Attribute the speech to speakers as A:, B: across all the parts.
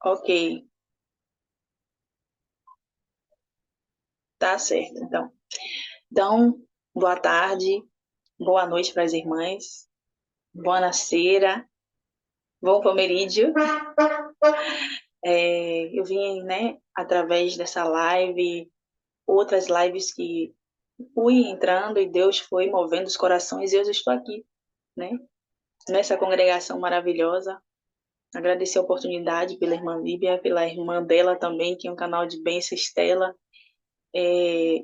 A: Ok, tá certo, então. Então, boa tarde, boa noite para as irmãs, boa nasceira, bom pomerídio. Eu vim, né, através dessa live, outras lives que fui entrando e Deus foi movendo os corações e eu estou aqui, né, nessa congregação maravilhosa. Agradecer a oportunidade pela irmã Líbia, pela irmã dela também, que é um canal de bênção, Estela.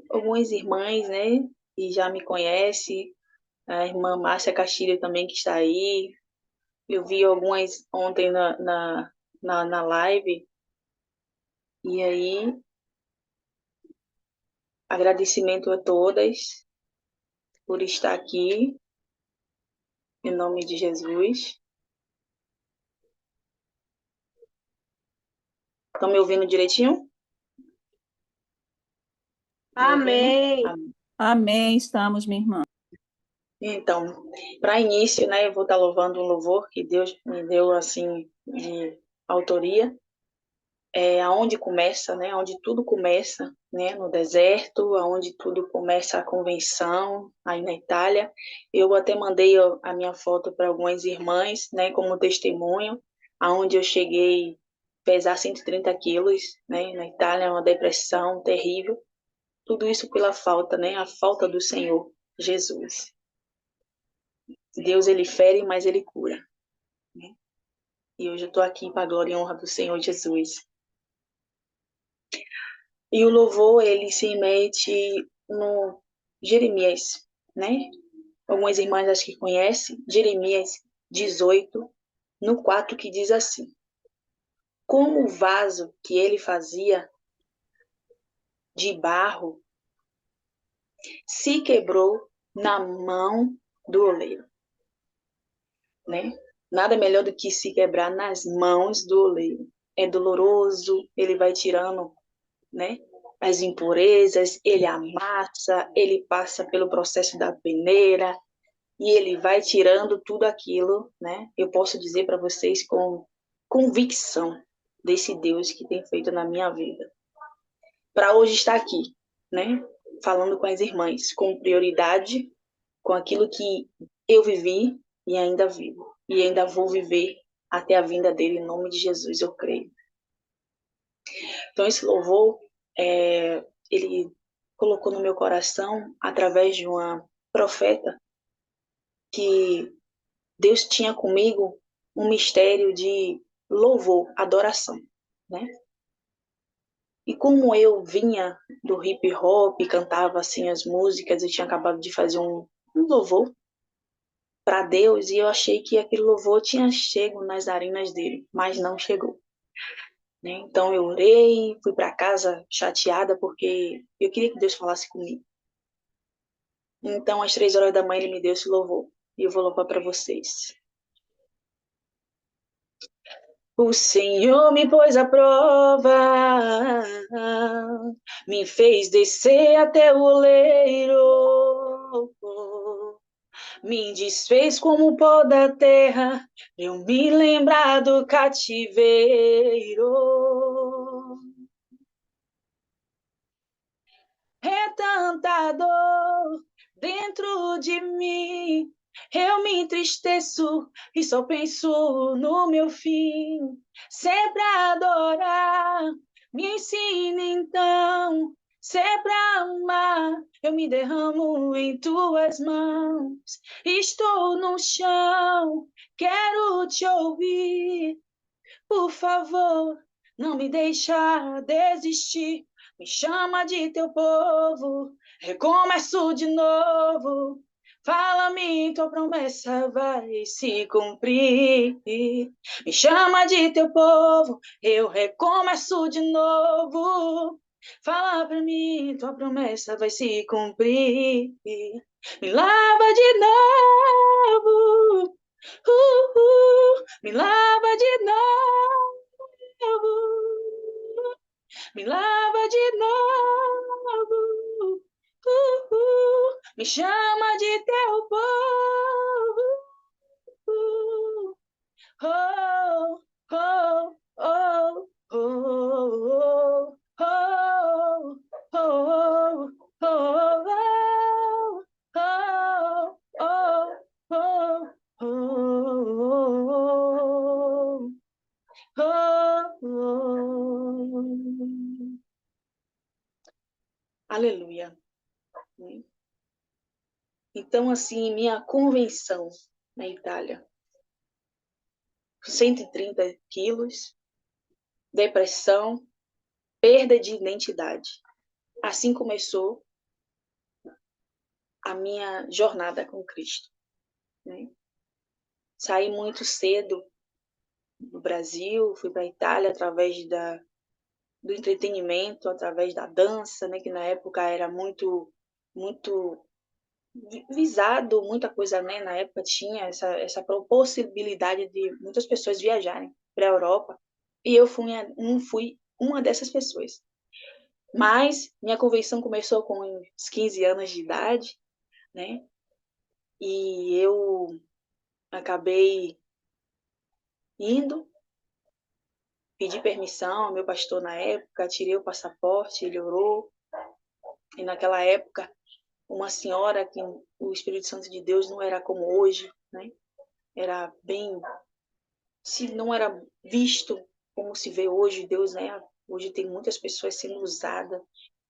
A: Algumas irmãs, né, que já me conhecem, a irmã Márcia Castilho também que está aí. Eu vi algumas ontem na live. E aí, agradecimento a todas por estar aqui, em nome de Jesus. Estão me ouvindo direitinho? Estão me ouvindo?
B: Amém.
A: Amém.
C: Amém, estamos, minha irmã.
A: Então, para início, né, eu vou estar louvando um louvor que Deus me deu, assim, de autoria. Aonde começa, né, onde tudo começa, né, no deserto, aonde tudo começa a convenção, aí na Itália. Eu até mandei a minha foto para algumas irmãs, né, como testemunho, aonde eu cheguei a pesar 130 quilos, né, na Itália, uma depressão terrível. Tudo isso pela falta, né, a falta do Senhor Jesus. Deus, ele fere, mas ele cura, né? E hoje eu estou aqui para a glória e honra do Senhor Jesus. E o louvor, ele se mete no Jeremias, né? Algumas irmãs acho que conhecem, Jeremias 18, no 4, que diz assim: como o vaso que ele fazia de barro se quebrou na mão do oleiro, né? Nada melhor do que se quebrar nas mãos do oleiro. É doloroso, ele vai tirando, né, as impurezas, ele amassa, ele passa pelo processo da peneira e ele vai tirando tudo aquilo, né? Eu posso dizer para vocês com convicção desse Deus que tem feito na minha vida. Para hoje estar aqui, né, falando com as irmãs, com prioridade, com aquilo que eu vivi e ainda vivo e ainda vou viver até a vinda dele, em nome de Jesus, eu creio. Então, esse louvor, ele colocou no meu coração, através de uma profeta, que Deus tinha comigo um mistério de louvor, adoração, né? E como eu vinha do hip hop, cantava assim as músicas, eu tinha acabado de fazer um louvor para Deus e eu achei que aquele louvor tinha chego nas narinas dele, mas não chegou. Né? Então eu orei, fui para casa chateada porque eu queria que Deus falasse comigo. Então às 3 horas da manhã ele me deu esse louvor e eu vou louvar para vocês. O Senhor me pôs à prova, me fez descer até o oleiro, me desfez como o pó da terra, eu me lembrar do cativeiro. É tanta dor dentro de mim, eu me entristeço e só penso no meu fim. Sempre a adorar, me ensina então, sempre a amar, eu me derramo em tuas mãos. Estou no chão, quero te ouvir, por favor, não me deixa desistir. Me chama de teu povo, recomeço de novo. Fala-me, tua promessa vai se cumprir. Me chama de teu povo, eu recomeço de novo. Fala pra mim, tua promessa vai se cumprir. Me lava de novo, me lava de novo, me lava de novo, me chama de teu povo, oh, oh, oh. Aleluia. Então, assim, minha convenção na Itália, 130 quilos, depressão, perda de identidade. Assim começou a minha jornada com Cristo. Saí muito cedo do Brasil, fui para a Itália através do entretenimento, através da dança, que na época era muito visado, muita coisa, na época tinha essa possibilidade de muitas pessoas viajarem para a Europa, e eu fui uma dessas pessoas. Mas minha conversão começou com uns 15 anos de idade, e eu acabei indo, pedi permissão ao meu pastor na época, tirei o passaporte, ele orou, e naquela época uma senhora que o Espírito Santo de Deus não era como hoje, era bem, se não era visto como se vê hoje Deus, Hoje tem muitas pessoas sendo usadas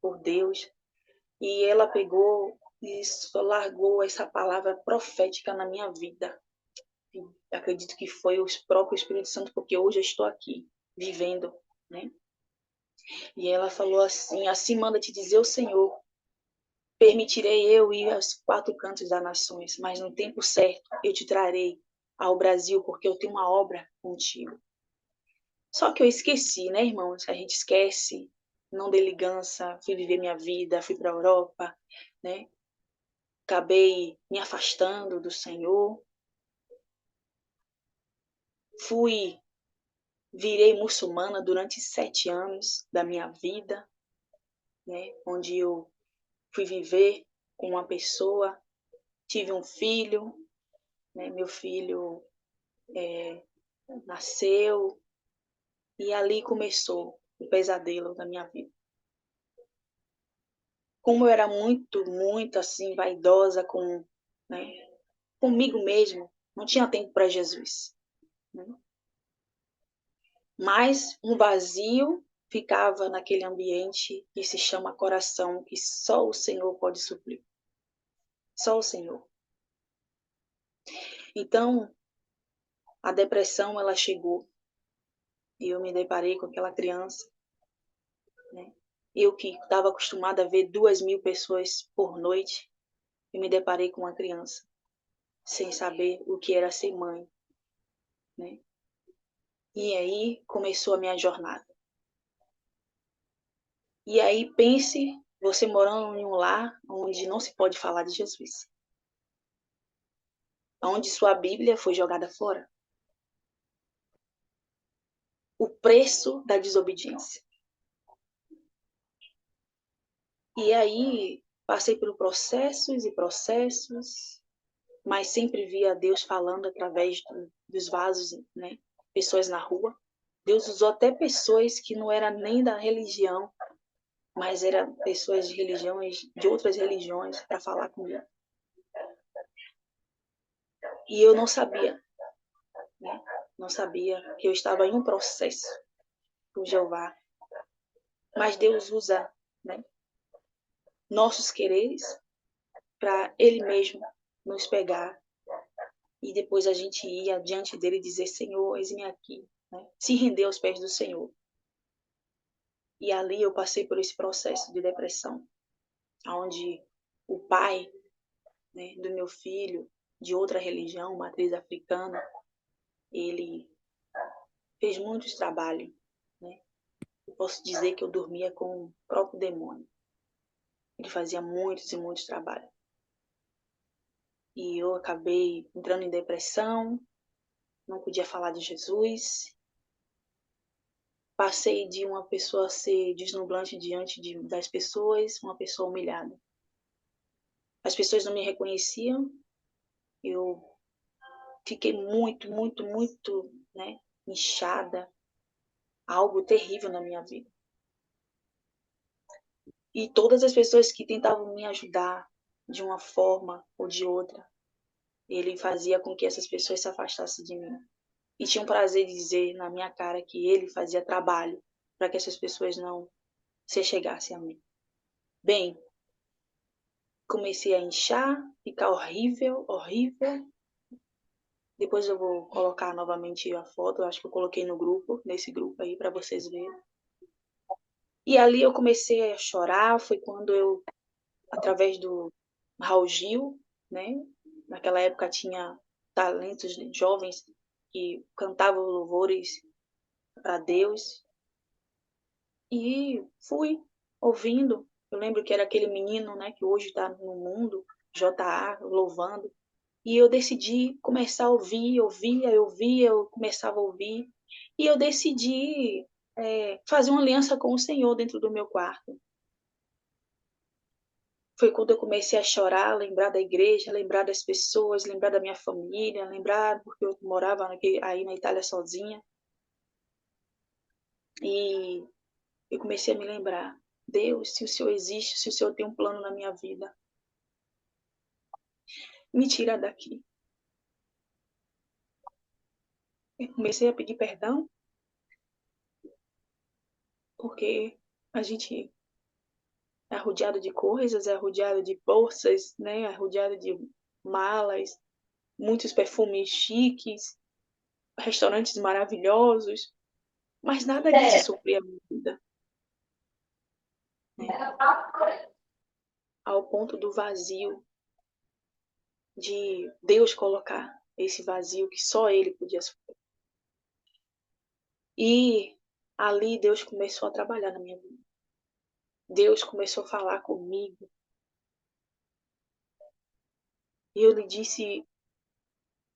A: por Deus, e ela pegou e largou essa palavra profética na minha vida. E acredito que foi o próprio Espírito Santo, porque hoje eu estou aqui vivendo, E ela falou assim manda te dizer o Senhor, permitirei eu ir aos 4 cantos das nações, mas no tempo certo eu te trarei ao Brasil, porque eu tenho uma obra contigo. Só que eu esqueci, irmãos? A gente esquece, não dei ligança, fui viver minha vida, fui para a Europa, Acabei me afastando do Senhor. Virei muçulmana durante 7 anos da minha vida, onde eu fui viver com uma pessoa, tive um filho, meu filho nasceu, e ali começou o pesadelo da minha vida. Como eu era muito, muito assim, vaidosa comigo mesmo, não tinha tempo para Jesus. Mas um vazio ficava naquele ambiente que se chama coração, que só o Senhor pode suprir. Só o Senhor. Então, a depressão, ela chegou. E eu me deparei com aquela criança. Eu que estava acostumada a ver 2.000 pessoas por noite, eu me deparei com uma criança, sem saber o que era ser mãe. E aí começou a minha jornada. E aí pense, você morando em um lar onde não se pode falar de Jesus. Onde sua Bíblia foi jogada fora. O preço da desobediência. E aí passei por processos e processos, mas sempre via Deus falando através dos vasos, Pessoas na rua. Deus usou até pessoas que não eram nem da religião, mas eram pessoas de outras religiões para falar comigo. E eu não sabia, Não sabia que eu estava em um processo com Jeová. Mas Deus usa, nossos quereres para Ele mesmo nos pegar e depois a gente ir diante dele e dizer: Senhor, eis-me aqui. Se render aos pés do Senhor. E ali eu passei por esse processo de depressão, onde o pai do meu filho, de outra religião, matriz africana, ele fez muitos trabalhos. Eu posso dizer que eu dormia com o próprio demônio. Ele fazia muitos e muitos trabalhos. E eu acabei entrando em depressão, não podia falar de Jesus. Passei de uma pessoa ser deslumbrante diante das pessoas, uma pessoa humilhada. As pessoas não me reconheciam, eu fiquei muito, muito, muito, inchada, algo terrível na minha vida. E todas as pessoas que tentavam me ajudar de uma forma ou de outra, ele fazia com que essas pessoas se afastassem de mim. E tinha um prazer de dizer na minha cara que ele fazia trabalho para que essas pessoas não se chegassem a mim. Bem, comecei a inchar, ficar horrível, horrível. Depois eu vou colocar novamente a foto, eu acho que eu coloquei no grupo, nesse grupo aí, para vocês verem. E ali eu comecei a chorar, foi quando eu, através do Raul Gil, né? Naquela época tinha talentos jovens que cantavam louvores para Deus. E fui ouvindo. Eu lembro que era aquele menino, né, que hoje está no mundo, JA, louvando. E eu decidi começar a ouvir, eu começava a ouvir. E eu decidi fazer uma aliança com o Senhor dentro do meu quarto. Foi quando eu comecei a chorar, lembrar da igreja, lembrar das pessoas, lembrar da minha família, lembrar porque eu morava aí na Itália sozinha. E eu comecei a me lembrar, Deus, se o Senhor existe, se o Senhor tem um plano na minha vida, me tira daqui. Eu comecei a pedir perdão, porque a gente é rodeado de coisas, é rodeado de bolsas, né? É rodeado de malas, muitos perfumes chiques, restaurantes maravilhosos, mas nada disso supria a minha vida, né? Ao ponto do vazio, de Deus colocar esse vazio que só Ele podia suprir. E ali Deus começou a trabalhar na minha vida. Deus começou a falar comigo. E eu lhe disse,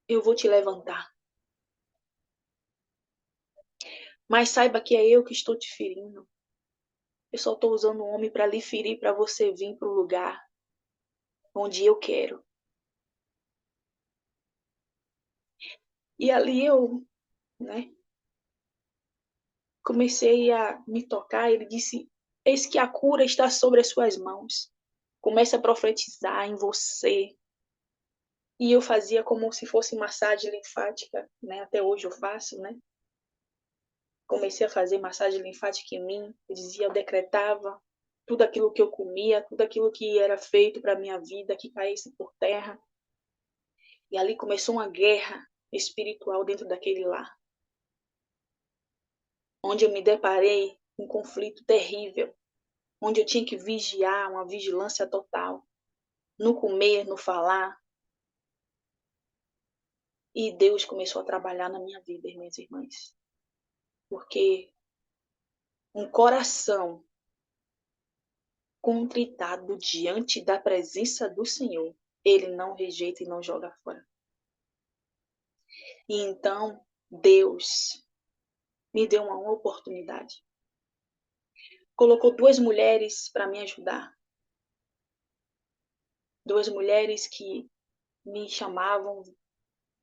A: eu vou te levantar. Mas saiba que é eu que estou te ferindo. Eu só estou usando o homem para lhe ferir, para você vir para o lugar onde eu quero. E ali eu, né, comecei a me tocar. Ele disse, eis que a cura está sobre as suas mãos. Comece a profetizar em você. E eu fazia como se fosse massagem linfática, né? Até hoje eu faço, né? Comecei a fazer massagem linfática em mim. Eu dizia, eu decretava tudo aquilo que eu comia, tudo aquilo que era feito para minha vida, que caísse por terra. E ali começou uma guerra espiritual dentro daquele lar, onde eu me deparei com um conflito terrível, onde eu tinha que vigiar, uma vigilância total, no comer, no falar. E Deus começou a trabalhar na minha vida, minhas irmãs, porque um coração contritado diante da presença do Senhor, Ele não rejeita e não joga fora. E então, Deus me deu uma oportunidade. Colocou duas mulheres para me ajudar. Duas mulheres que me chamavam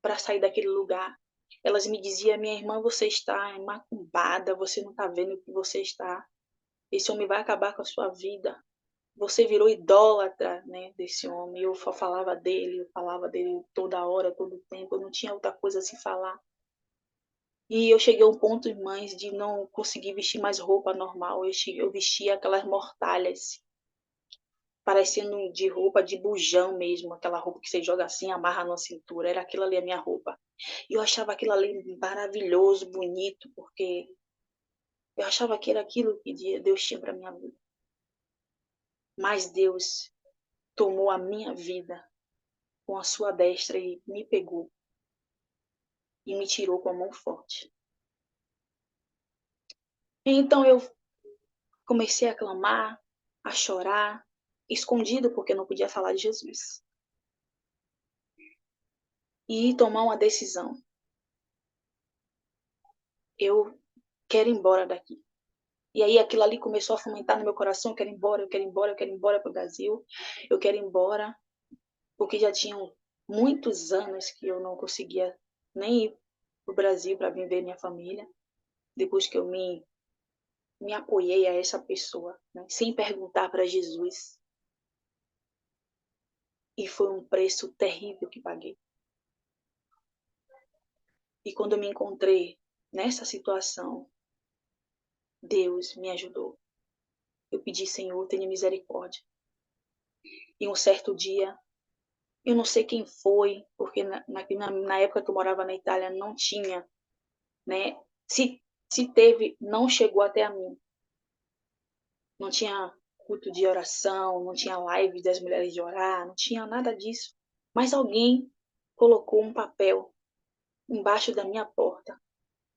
A: para sair daquele lugar. Elas me diziam, minha irmã, você está macumbada, você não está vendo o que você está. Esse homem vai acabar com a sua vida. Você virou idólatra, né, desse homem. Eu só falava dele, eu falava dele toda hora, todo tempo. Eu não tinha outra coisa a se falar. E eu cheguei a um ponto, irmãs, de não conseguir vestir mais roupa normal. Eu vestia aquelas mortalhas, parecendo de roupa de bujão mesmo, aquela roupa que você joga assim, amarra na cintura. Era aquilo ali a minha roupa. E eu achava aquilo ali maravilhoso, bonito, porque eu achava que era aquilo que Deus tinha para minha vida. Mas Deus tomou a minha vida com a sua destra e me pegou e me tirou com a mão forte. Então eu comecei a clamar, a chorar, escondido porque não podia falar de Jesus. E tomar uma decisão. Eu quero ir embora daqui. E aí aquilo ali começou a fomentar no meu coração, eu quero ir embora, eu quero ir embora, eu quero ir embora para o Brasil, eu quero ir embora, porque já tinham muitos anos que eu não conseguia nem ir para o Brasil para viver minha família, depois que eu me apoiei a essa pessoa, né, sem perguntar para Jesus. E foi um preço terrível que paguei. E quando eu me encontrei nessa situação, Deus me ajudou. eu pedi, Senhor, tenha misericórdia. E um certo dia, eu não sei quem foi, porque na época que eu morava na Itália não tinha, né? Se teve, não chegou até a mim. Não tinha culto de oração, não tinha live das mulheres de orar, não tinha nada disso. Mas alguém colocou um papel embaixo da minha porta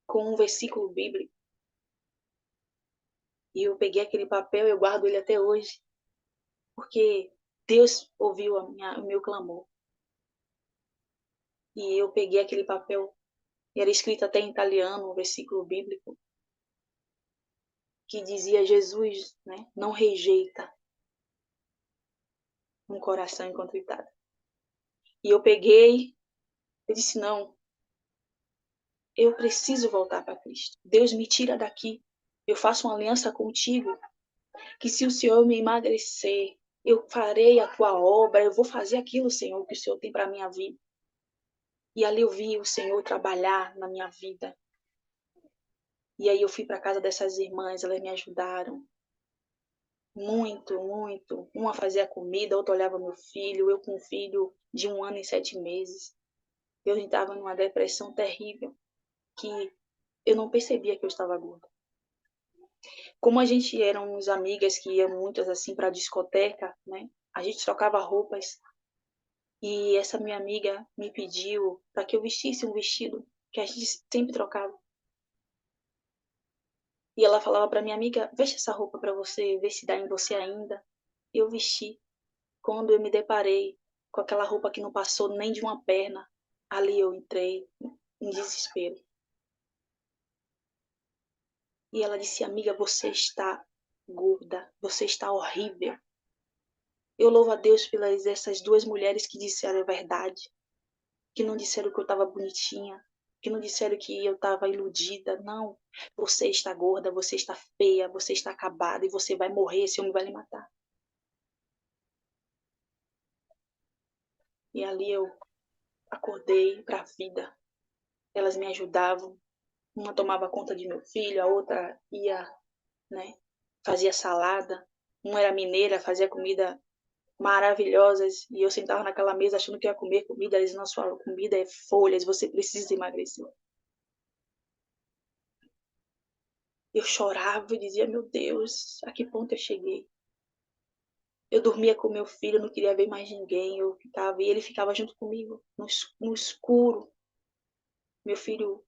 A: com um versículo bíblico. E eu peguei aquele papel e eu guardo ele até hoje, porque Deus ouviu o meu clamor. E eu peguei aquele papel, e era escrito até em italiano, um versículo bíblico, que dizia: Jesus, né, não rejeita um coração incontritado. E eu peguei, eu disse: não, eu preciso voltar para Cristo. Deus, me tira daqui. Eu faço uma aliança contigo, que se o Senhor me emagrecer, eu farei a tua obra, eu vou fazer aquilo, Senhor, que o Senhor tem para a minha vida. E ali eu vi o Senhor trabalhar na minha vida. E aí eu fui para casa dessas irmãs, elas me ajudaram muito, muito. Uma fazia comida, outra olhava meu filho, eu com um filho de 1 ano e 7 meses. Eu estava numa depressão terrível, que eu não percebia que eu estava gorda. Como a gente éramos amigas que iam muitas assim para a discoteca, né? A gente trocava roupas e essa minha amiga me pediu para que eu vestisse um vestido que a gente sempre trocava. E ela falava para minha amiga: veste essa roupa para você, ver se dá em você ainda. E eu vesti. Quando eu me deparei com aquela roupa que não passou nem de uma perna, ali eu entrei em desespero. E ela disse: amiga, você está gorda, você está horrível. Eu louvo a Deus pelas essas duas mulheres que disseram a verdade, que não disseram que eu estava bonitinha, que não disseram que eu estava iludida. Não, você está gorda, você está feia, você está acabada e você vai morrer, esse homem vai lhe matar. E ali eu acordei para a vida. Elas me ajudavam. Uma tomava conta de meu filho, a outra ia, né, fazia salada. Uma era mineira, fazia comida maravilhosas e eu sentava naquela mesa achando que ia comer comida, eles: não, sua comida é folhas, você precisa emagrecer. Eu chorava e dizia: meu Deus, a que ponto eu cheguei? Eu dormia com meu filho, não queria ver mais ninguém, eu ficava, e ele ficava junto comigo, no escuro. Meu filho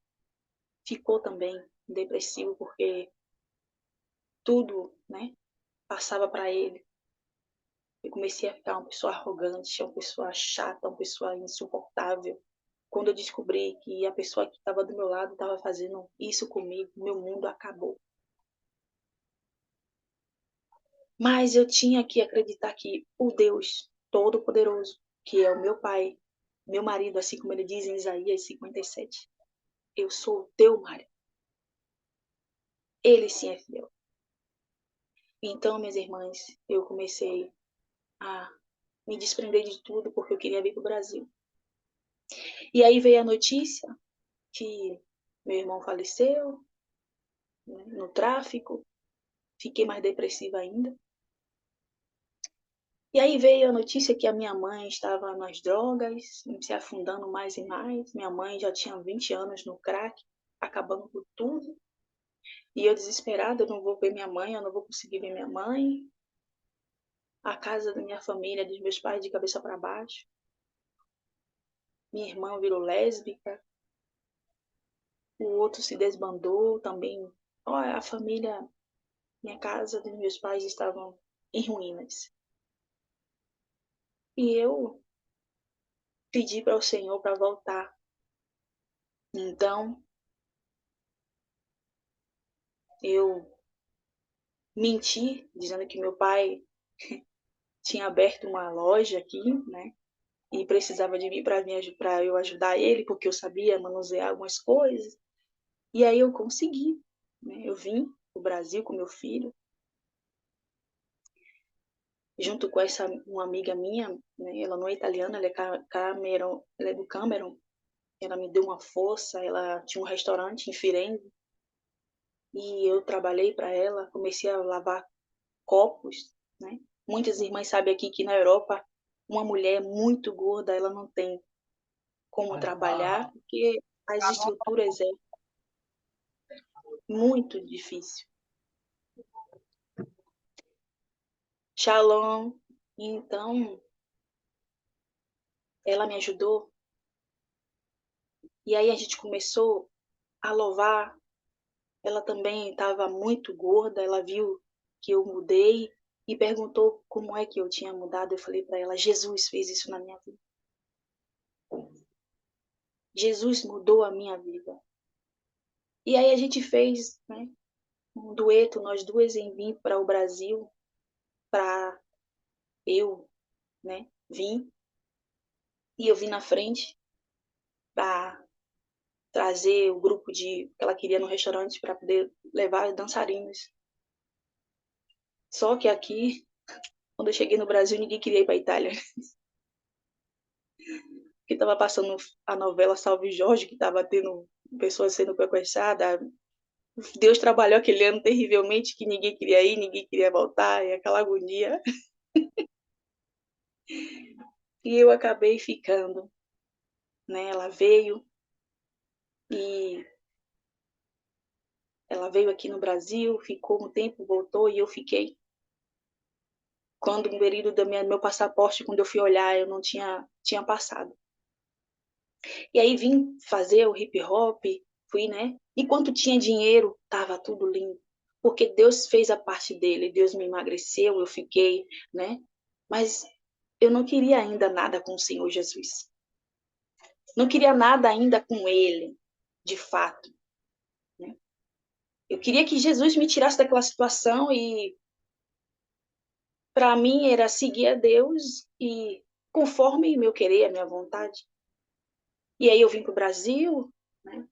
A: ficou também depressivo, porque tudo, né, passava para ele. Eu comecei a ficar uma pessoa arrogante, uma pessoa chata, uma pessoa insuportável. Quando eu descobri que a pessoa que estava do meu lado estava fazendo isso comigo, meu mundo acabou. Mas eu tinha que acreditar que o Deus Todo-Poderoso, que é o meu Pai, meu marido, assim como ele diz em Isaías 57, eu sou o teu marido. Ele sim é fiel. Então, minhas irmãs, eu comecei a me desprender de tudo porque eu queria vir para o Brasil. E aí veio a notícia que meu irmão faleceu, né, no tráfico. Fiquei mais depressiva ainda. E aí veio a notícia que a minha mãe estava nas drogas, se afundando mais e mais. Minha mãe já tinha 20 anos no crack, acabando com tudo. E eu desesperada, eu não vou ver minha mãe, eu não vou conseguir ver minha mãe. A casa da minha família, dos meus pais, de cabeça para baixo. Minha irmã virou lésbica. O outro se desbandou também. Olha, a família, minha casa dos meus pais estavam em ruínas. E eu pedi para o Senhor para voltar. Então, eu menti, dizendo que meu pai tinha aberto uma loja aqui, né? E precisava de mim para eu ajudar ele, porque eu sabia manusear algumas coisas. E aí eu consegui, né? Eu vim pro Brasil com meu filho, junto com essa uma amiga minha, né? Ela não é italiana, ela é Cameron, ela é do Cameron. Ela me deu uma força, ela tinha um restaurante em Firenze e eu trabalhei para ela, comecei a lavar copos, né? Muitas irmãs sabem aqui que na Europa, uma mulher muito gorda, ela não tem como trabalhar, porque as estruturas é muito difícil. Shalom, então, ela me ajudou, e aí a gente começou a louvar. Ela também estava muito gorda, ela viu que eu mudei e perguntou como é que eu tinha mudado. Eu falei para ela, Jesus fez isso na minha vida. Jesus mudou a minha vida. E aí a gente fez, né, um dueto, nós duas, em vir para o Brasil, para eu, né, vir. E eu vim na frente para trazer o grupo que ela queria no restaurante para poder levar dançarinos. Só que aqui, quando eu cheguei no Brasil, ninguém queria ir para a Itália. Que estava passando a novela Salve Jorge, que estava tendo pessoas sendo sequestradas. Deus trabalhou aquele ano terrivelmente, que ninguém queria ir, ninguém queria voltar, e aquela agonia. E eu acabei ficando, né? E ela veio aqui no Brasil, ficou um tempo, voltou e eu fiquei. Quando o período do meu passaporte, quando eu fui olhar, eu não tinha passado. E aí vim fazer o hip hop, fui, né? Enquanto tinha dinheiro, tava tudo lindo. Porque Deus fez a parte dele, Deus me emagreceu, eu fiquei, né? Mas eu não queria ainda nada com o Senhor Jesus. Não queria nada ainda com ele, de fato, né? Eu queria que Jesus me tirasse daquela situação e para mim era seguir a Deus e conforme meu querer, a minha vontade. E aí eu vim para o Brasil, né?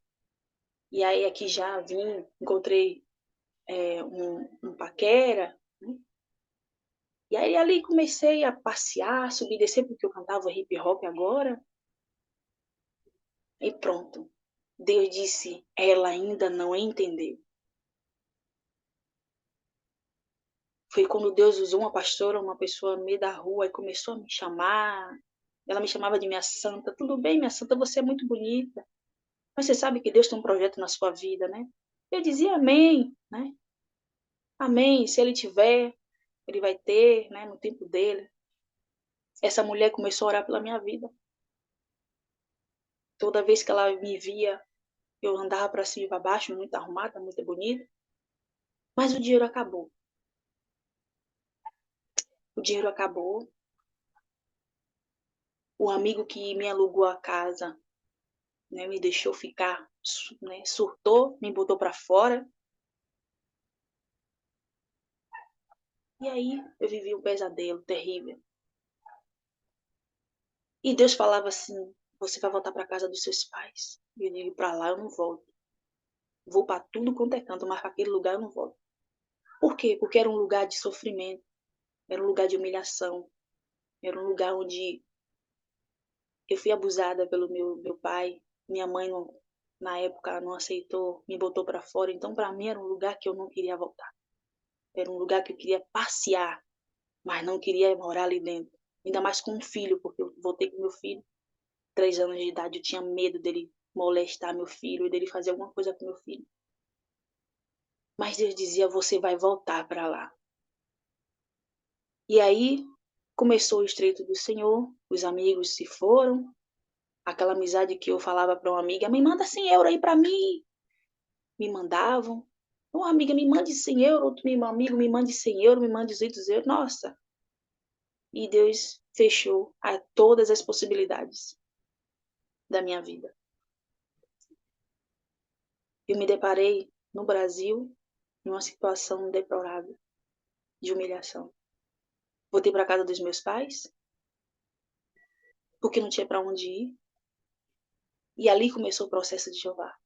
A: E aí aqui já vim, encontrei um paquera, né? E aí ali comecei a passear, subir e descer, porque eu cantava hip hop agora. E pronto. Deus disse, ela ainda não entendeu. Foi quando Deus usou uma pastora, uma pessoa no meio da rua, e começou a me chamar. Ela me chamava de minha santa. Tudo bem, minha santa, você é muito bonita. Mas você sabe que Deus tem um projeto na sua vida, né? Eu dizia amém, né? Amém. Se ele tiver, ele vai ter, né? No tempo dele. Essa mulher começou a orar pela minha vida. Toda vez que ela me via, eu andava para cima e para baixo, muito arrumada, muito bonita. Mas o dinheiro acabou. O dinheiro acabou. O amigo que me alugou a casa, né, me deixou ficar, né, surtou, me botou para fora. E aí eu vivi um pesadelo terrível. E Deus falava assim, você vai voltar para casa dos seus pais. E eu digo, para lá eu não volto. Vou para tudo quanto é canto, mas para aquele lugar eu não volto. Por quê? Porque era um lugar de sofrimento, era um lugar de humilhação, era um lugar onde eu fui abusada pelo meu pai. Minha mãe, não, na época, não aceitou, me botou para fora. Então, para mim, era um lugar que eu não queria voltar. Era um lugar que eu queria passear, mas não queria morar ali dentro. Ainda mais com um filho, porque eu voltei com meu filho, 3 anos de idade. Eu tinha medo dele molestar meu filho e dele fazer alguma coisa com meu filho. Mas Deus dizia, você vai voltar para lá. E aí começou o estreito do Senhor, os amigos se foram, aquela amizade que eu falava para uma amiga, me manda 100 euros aí para mim. Me mandavam. Uma amiga me mande 100 euros, outro meu amigo me mande 100 euros, me mande 200 euros. Nossa! E Deus fechou a todas as possibilidades da minha vida. Eu me deparei no Brasil numa situação deplorável de humilhação. Voltei para casa dos meus pais, porque não tinha para onde ir. E ali começou o processo de Jeová.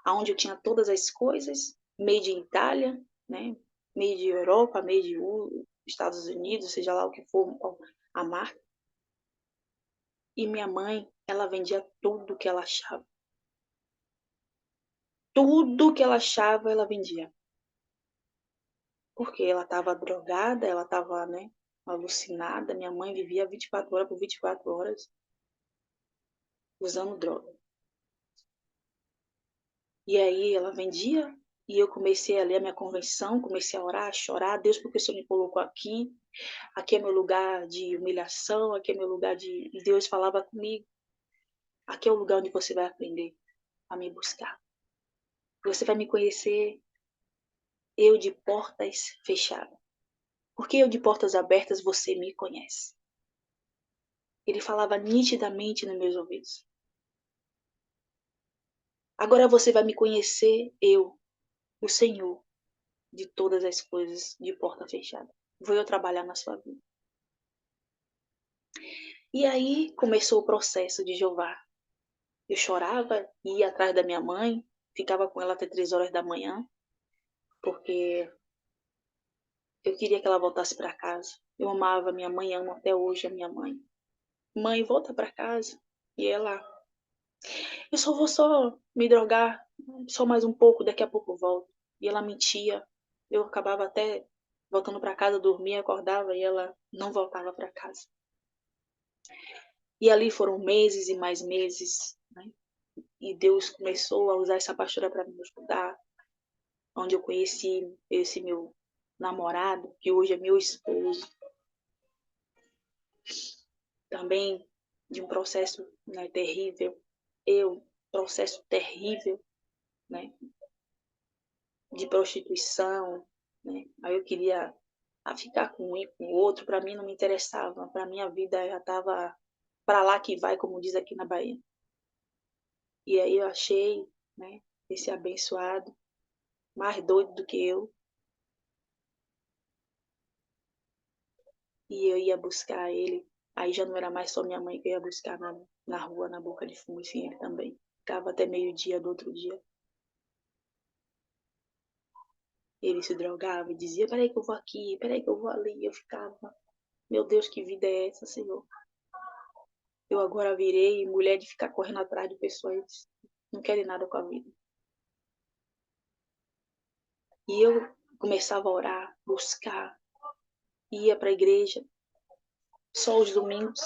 A: Onde eu tinha todas as coisas, made in Itália, né? Made in Europa, made in Estados Unidos, seja lá o que for a marca. E minha mãe, ela vendia tudo que ela achava. Tudo que ela achava, ela vendia. porque ela estava drogada, ela estava, né, alucinada. Minha mãe vivia 24 horas por 24 horas usando droga. E aí ela vendia e eu comecei a ler a minha convenção, comecei a orar, a chorar. Deus, porque o Senhor me colocou aqui? Aqui é meu lugar de humilhação, aqui é meu lugar de... E Deus falava comigo, aqui é o lugar onde você vai aprender a me buscar. Você vai me conhecer, eu de portas fechadas. Porque eu de portas abertas você me conhece. Ele falava nitidamente nos meus ouvidos. Agora você vai me conhecer, eu, o Senhor, de todas as coisas de porta fechada. Vou eu trabalhar na sua vida. E aí começou o processo de Jeová. Eu chorava, ia atrás da minha mãe, ficava com ela até 3 horas da manhã, porque eu queria que ela voltasse para casa. Eu amava minha mãe, amo até hoje a minha mãe. Mãe, volta para casa. E ela, eu só vou me drogar, só mais um pouco, daqui a pouco eu volto. E ela mentia. Eu acabava até voltando para casa, dormia, acordava e ela não voltava para casa. E ali foram meses e mais meses, né? E Deus começou a usar essa pastora para me ajudar, onde eu conheci esse meu namorado, que hoje é meu esposo. Também de um processo, né, terrível. Processo terrível, né, de prostituição, né? Aí eu queria ficar com um e com o outro, para mim não me interessava, para minha vida já estava para lá que vai, como diz aqui na Bahia. E aí eu achei, né, esse abençoado, mais doido do que eu, e eu ia buscar ele. Aí já não era mais só minha mãe que eu ia buscar na rua, na boca de fumo, enfim, ele também. Ficava até meio-dia do outro dia. Ele se drogava e dizia, peraí que eu vou aqui, peraí que eu vou ali. E eu ficava, meu Deus, que vida é essa, Senhor? Eu agora virei mulher de ficar correndo atrás de pessoas que não querem nada com a vida. E eu começava a orar, buscar, ia para a igreja só os domingos,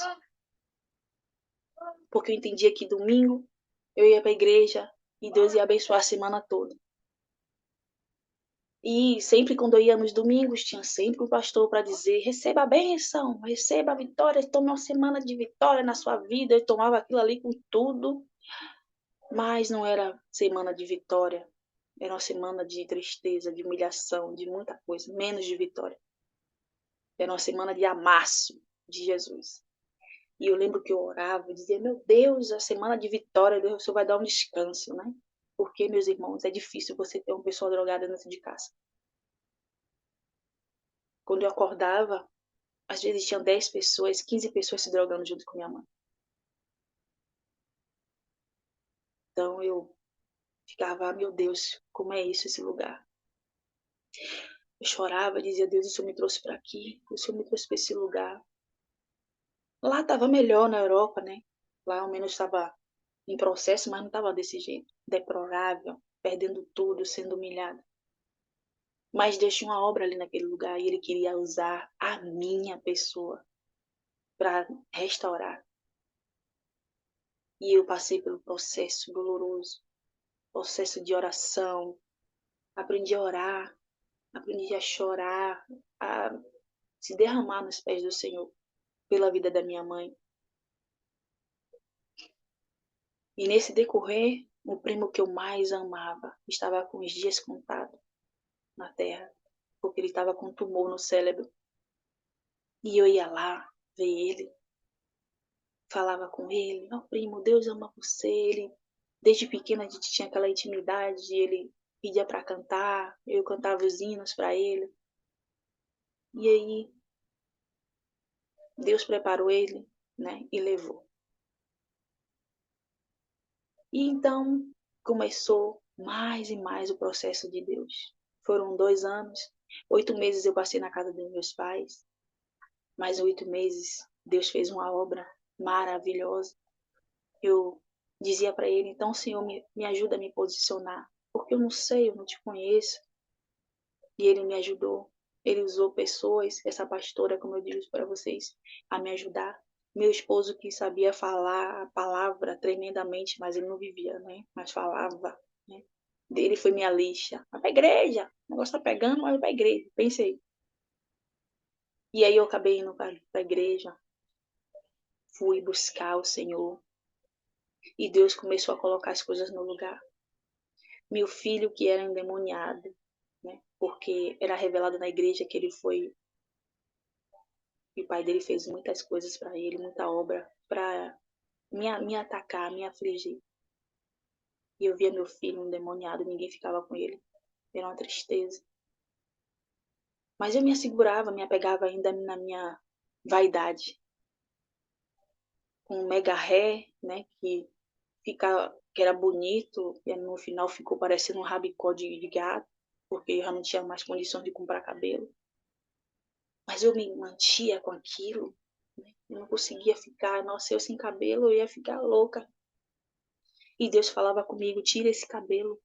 A: porque eu entendia que domingo eu ia para a igreja e Deus ia abençoar a semana toda. E sempre quando eu ia nos domingos, tinha sempre um pastor para dizer, receba a bênção, receba a vitória, tome uma semana de vitória na sua vida. Eu tomava aquilo ali com tudo, mas não era semana de vitória. Era uma semana de tristeza, de humilhação, de muita coisa, menos de vitória. Era uma semana de amasso de Jesus. E eu lembro que eu orava e dizia, meu Deus, a semana de vitória, Deus, o Senhor vai dar um descanso, né? Porque, meus irmãos, é difícil você ter uma pessoa drogada dentro de casa. Quando eu acordava, às vezes tinha 10 pessoas, 15 pessoas se drogando junto com minha mãe. Então eu ficava, meu Deus, como é isso, esse lugar? Eu chorava, dizia, Deus, o Senhor me trouxe para aqui, o Senhor me trouxe para esse lugar. Lá estava melhor na Europa, né? Lá ao menos estava em processo, mas não estava desse jeito, deplorável, perdendo tudo, sendo humilhada. Mas Deus tinha uma obra ali naquele lugar e Ele queria usar a minha pessoa para restaurar. E eu passei pelo processo doloroso, processo de oração, aprendi a orar, aprendi a chorar, a se derramar nos pés do Senhor pela vida da minha mãe. E nesse decorrer, o primo que eu mais amava estava com os dias contados na terra, porque ele estava com um tumor no cérebro. E eu ia lá ver ele, falava com ele, não, primo, Deus ama você. Ele, desde pequena a gente tinha aquela intimidade, ele pedia para cantar, eu cantava os hinos para ele. E aí Deus preparou ele, né, e levou. E então começou mais e mais o processo de Deus. Foram 2 anos, 8 meses eu passei na casa dos meus pais, mais 8 meses Deus fez uma obra maravilhosa. Eu dizia para ele, então Senhor, me ajuda a me posicionar, porque eu não sei, eu não te conheço. E ele me ajudou. Ele usou pessoas, essa pastora, como eu disse para vocês, a me ajudar. Meu esposo que sabia falar a palavra tremendamente, mas ele não vivia, né? Mas falava, né? Ele foi minha lixa. Vai pra igreja. O negócio tá pegando, mas vai pra igreja. Pensei. E aí eu acabei indo pra igreja. Fui buscar o Senhor. E Deus começou a colocar as coisas no lugar. Meu filho que era endemoniado, né? Porque era revelado na igreja que ele foi. E o pai dele fez muitas coisas para ele, muita obra para me atacar, me afligir. E eu via meu filho endemoniado, ninguém ficava com ele. Era uma tristeza. Mas eu me assegurava, me apegava ainda na minha vaidade. Com um mega ré, né, que era bonito, e no final ficou parecendo um rabicó de gato, porque eu já não tinha mais condições de comprar cabelo. Mas eu me mantia com aquilo, né? Eu não conseguia ficar, nossa, eu sem cabelo, eu ia ficar louca. E Deus falava comigo, tira esse cabelo,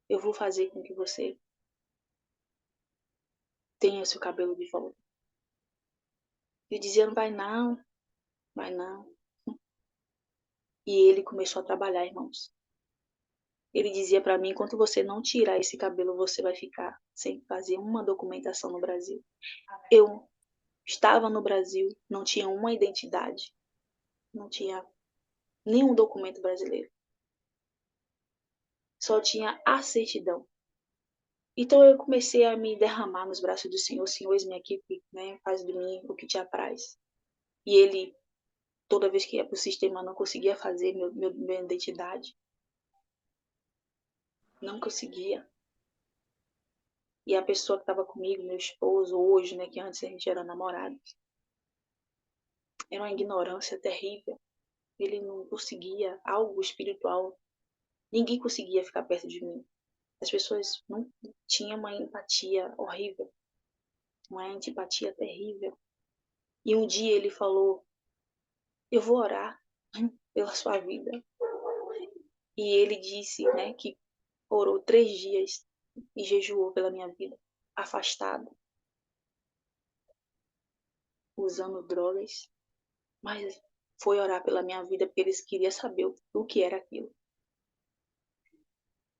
A: eu vou fazer com que você tenha seu cabelo de volta. Eu dizia, não vai não, vai não. E ele começou a trabalhar, irmãos. Ele dizia para mim, enquanto você não tirar esse cabelo, você vai ficar sem fazer uma documentação no Brasil. Eu estava no Brasil, não tinha uma identidade, não tinha nenhum documento brasileiro. Só tinha a certidão. Então eu comecei a me derramar nos braços do Senhor. Senhor, eis-me aqui, né? Faz de mim o que te apraz. E ele, toda vez que ia para o sistema, não conseguia fazer minha identidade. Não conseguia. E a pessoa que estava comigo, meu esposo, hoje, né, que antes a gente era namorados, era uma ignorância terrível. Ele não conseguia algo espiritual. Ninguém conseguia ficar perto de mim. As pessoas não tinham uma empatia horrível, uma antipatia terrível. E um dia ele falou, eu vou orar pela sua vida. E ele disse, né, que orou 3 dias e jejuou pela minha vida, afastado, usando drogas, mas foi orar pela minha vida porque eles queriam saber o que era aquilo.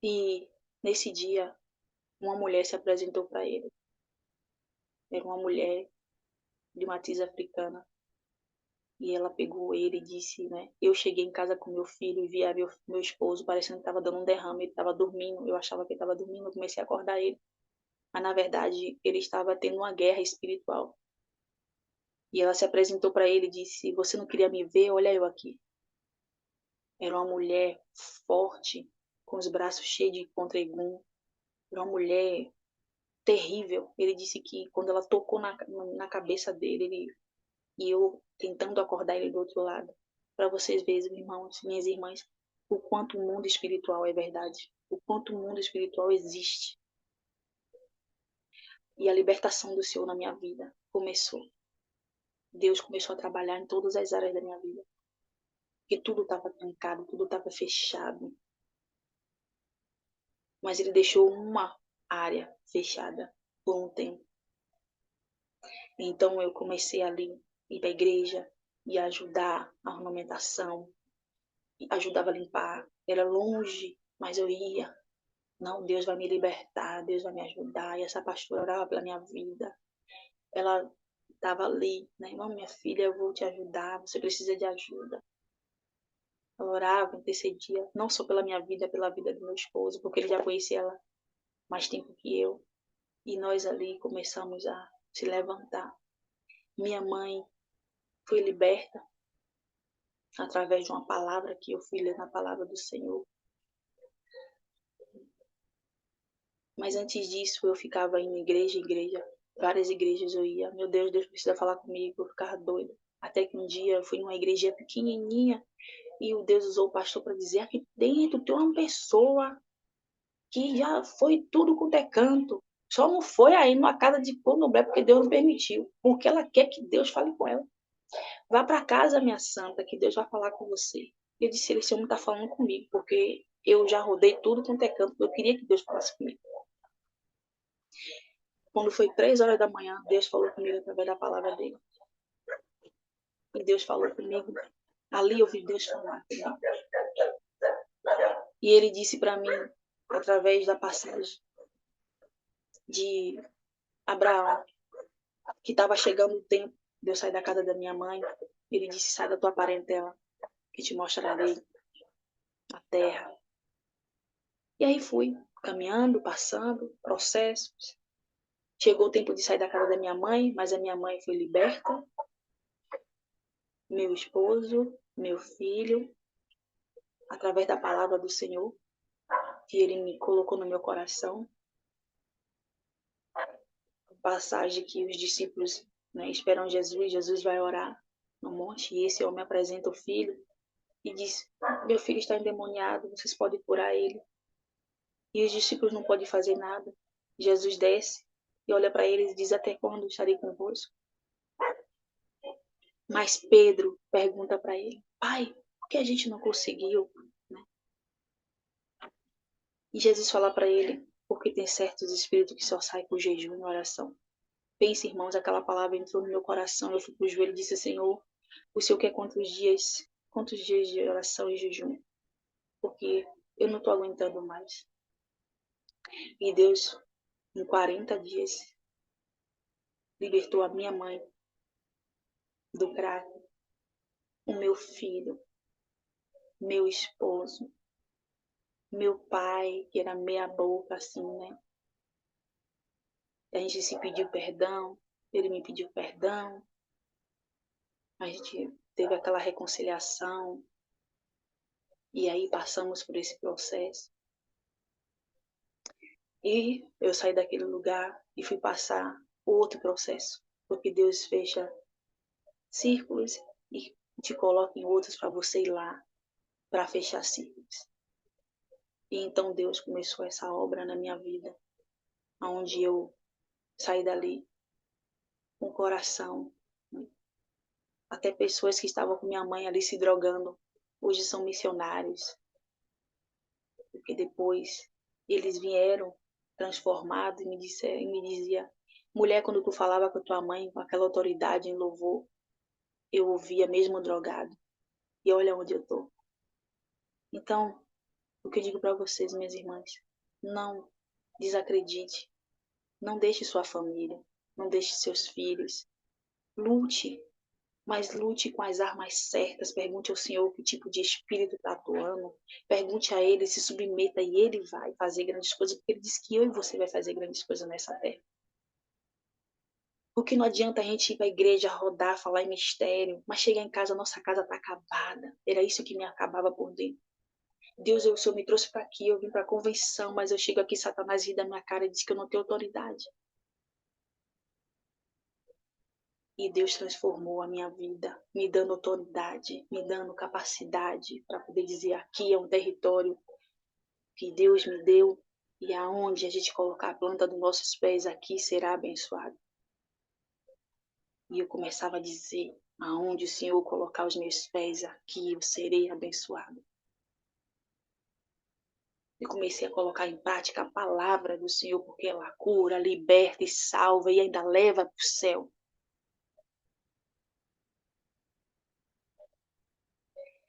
A: E nesse dia, uma mulher se apresentou para ele. Era uma mulher de matriz africana. E ela pegou ele e disse, né? Eu cheguei em casa com meu filho e via meu esposo parecendo que estava dando um derrame. Ele estava dormindo. Eu achava que ele estava dormindo. Eu comecei a acordar ele. Mas, na verdade, ele estava tendo uma guerra espiritual. E ela se apresentou para ele e disse, você não queria me ver? Olha eu aqui. Era uma mulher forte, com os braços cheios de contra-egum. Era uma mulher terrível. Ele disse que quando ela tocou na cabeça dele, e eu tentando acordar ele do outro lado. Para vocês verem, irmãos, minhas irmãs, o quanto o mundo espiritual é verdade. O quanto o mundo espiritual existe. E a libertação do Senhor na minha vida começou. Deus começou a trabalhar em todas as áreas da minha vida. Porque tudo estava trancado, tudo estava fechado. Mas ele deixou uma área fechada por um tempo. Então eu comecei ali a ir para a igreja e ajudar a ornamentação, ajudava a limpar. Era longe, mas eu ia. Não, Deus vai me libertar, Deus vai me ajudar. E essa pastora orava pela minha vida. Ela estava ali, né? Não, minha filha, eu vou te ajudar, você precisa de ajuda. Ela orava, intercedia, não só pela minha vida, pela vida do meu esposo, porque ele já conhecia ela mais tempo que eu. E nós ali começamos a se levantar. Minha mãe foi liberta através de uma palavra que eu fui ler na palavra do Senhor. Mas antes disso, eu ficava indo igreja, várias igrejas eu ia. Meu Deus, Deus precisa falar comigo, eu ficava doida. Até que um dia eu fui numa igreja pequenininha e o Deus usou o pastor para dizer, aqui dentro tem uma pessoa que já foi tudo quanto é canto. Só não foi aí numa casa de candomblé porque Deus não permitiu. Porque ela quer que Deus fale com ela. Vá para casa, minha santa, que Deus vai falar com você. Eu disse, esse homem está falando comigo, porque eu já rodei tudo quanto é canto. Eu queria que Deus falasse comigo. Quando foi 3 horas da manhã, Deus falou comigo através da palavra dele. E Deus falou comigo. Ali eu vi Deus falar comigo. E ele disse para mim, através da passagem de Abraão, que estava chegando o tempo de eu sair da casa da minha mãe. Ele disse, sai da tua parentela, que te mostrarei a terra. E aí fui, caminhando, passando, processos. Chegou o tempo de sair da casa da minha mãe, mas a minha mãe foi liberta. Meu esposo, meu filho, através da palavra do Senhor, que ele me colocou no meu coração. A passagem que os discípulos, né, esperam Jesus, Jesus vai orar no monte, e esse homem apresenta o filho e diz, meu filho está endemoniado, vocês podem curar ele. E os discípulos não podem fazer nada. Jesus desce e olha para eles e diz, até quando estarei convosco? Mas Pedro pergunta para ele, pai, por que a gente não conseguiu? Né? E Jesus fala para ele, porque tem certos espíritos que só saem por jejum e oração. Pense, irmãos, aquela palavra entrou no meu coração, eu fui pro joelho e disse, Senhor, o Senhor quer quantos dias de oração e jejum? Porque eu não estou aguentando mais. E Deus, em 40 dias, libertou a minha mãe do crack, o meu filho, meu esposo, meu pai, que era meia boca assim, né? A gente se pediu perdão, ele me pediu perdão, a gente teve aquela reconciliação e aí passamos por esse processo. E eu saí daquele lugar e fui passar outro processo, porque Deus fecha círculos e te coloca em outros para você ir lá para fechar círculos. E então Deus começou essa obra na minha vida, onde eu saí dali com o coração. Até pessoas que estavam com minha mãe ali se drogando, hoje são missionários. Porque depois eles vieram transformados e me dizia, mulher, quando tu falava com a tua mãe, com aquela autoridade em louvor, eu ouvia mesmo drogado. E olha onde eu tô. Então, o que eu digo para vocês, minhas irmãs, não desacredite. Não deixe sua família, não deixe seus filhos. Lute, mas lute com as armas certas. Pergunte ao Senhor que tipo de espírito está atuando. Pergunte a Ele, se submeta e Ele vai fazer grandes coisas, porque Ele diz que eu e você vai fazer grandes coisas nessa terra. Porque não adianta a gente ir para a igreja, rodar, falar em mistério, mas chegar em casa, nossa casa está acabada. Era isso que me acabava por dentro. Deus, o Senhor me trouxe para aqui, eu vim para a convenção, mas eu chego aqui, Satanás ri da minha cara e diz que eu não tenho autoridade. E Deus transformou a minha vida, me dando autoridade, me dando capacidade para poder dizer aqui é um território que Deus me deu e aonde a gente colocar a planta dos nossos pés aqui será abençoado. E eu começava a dizer, aonde o Senhor colocar os meus pés aqui eu serei abençoado. Eu comecei a colocar em prática a palavra do Senhor, porque ela cura, liberta e salva e ainda leva para o céu.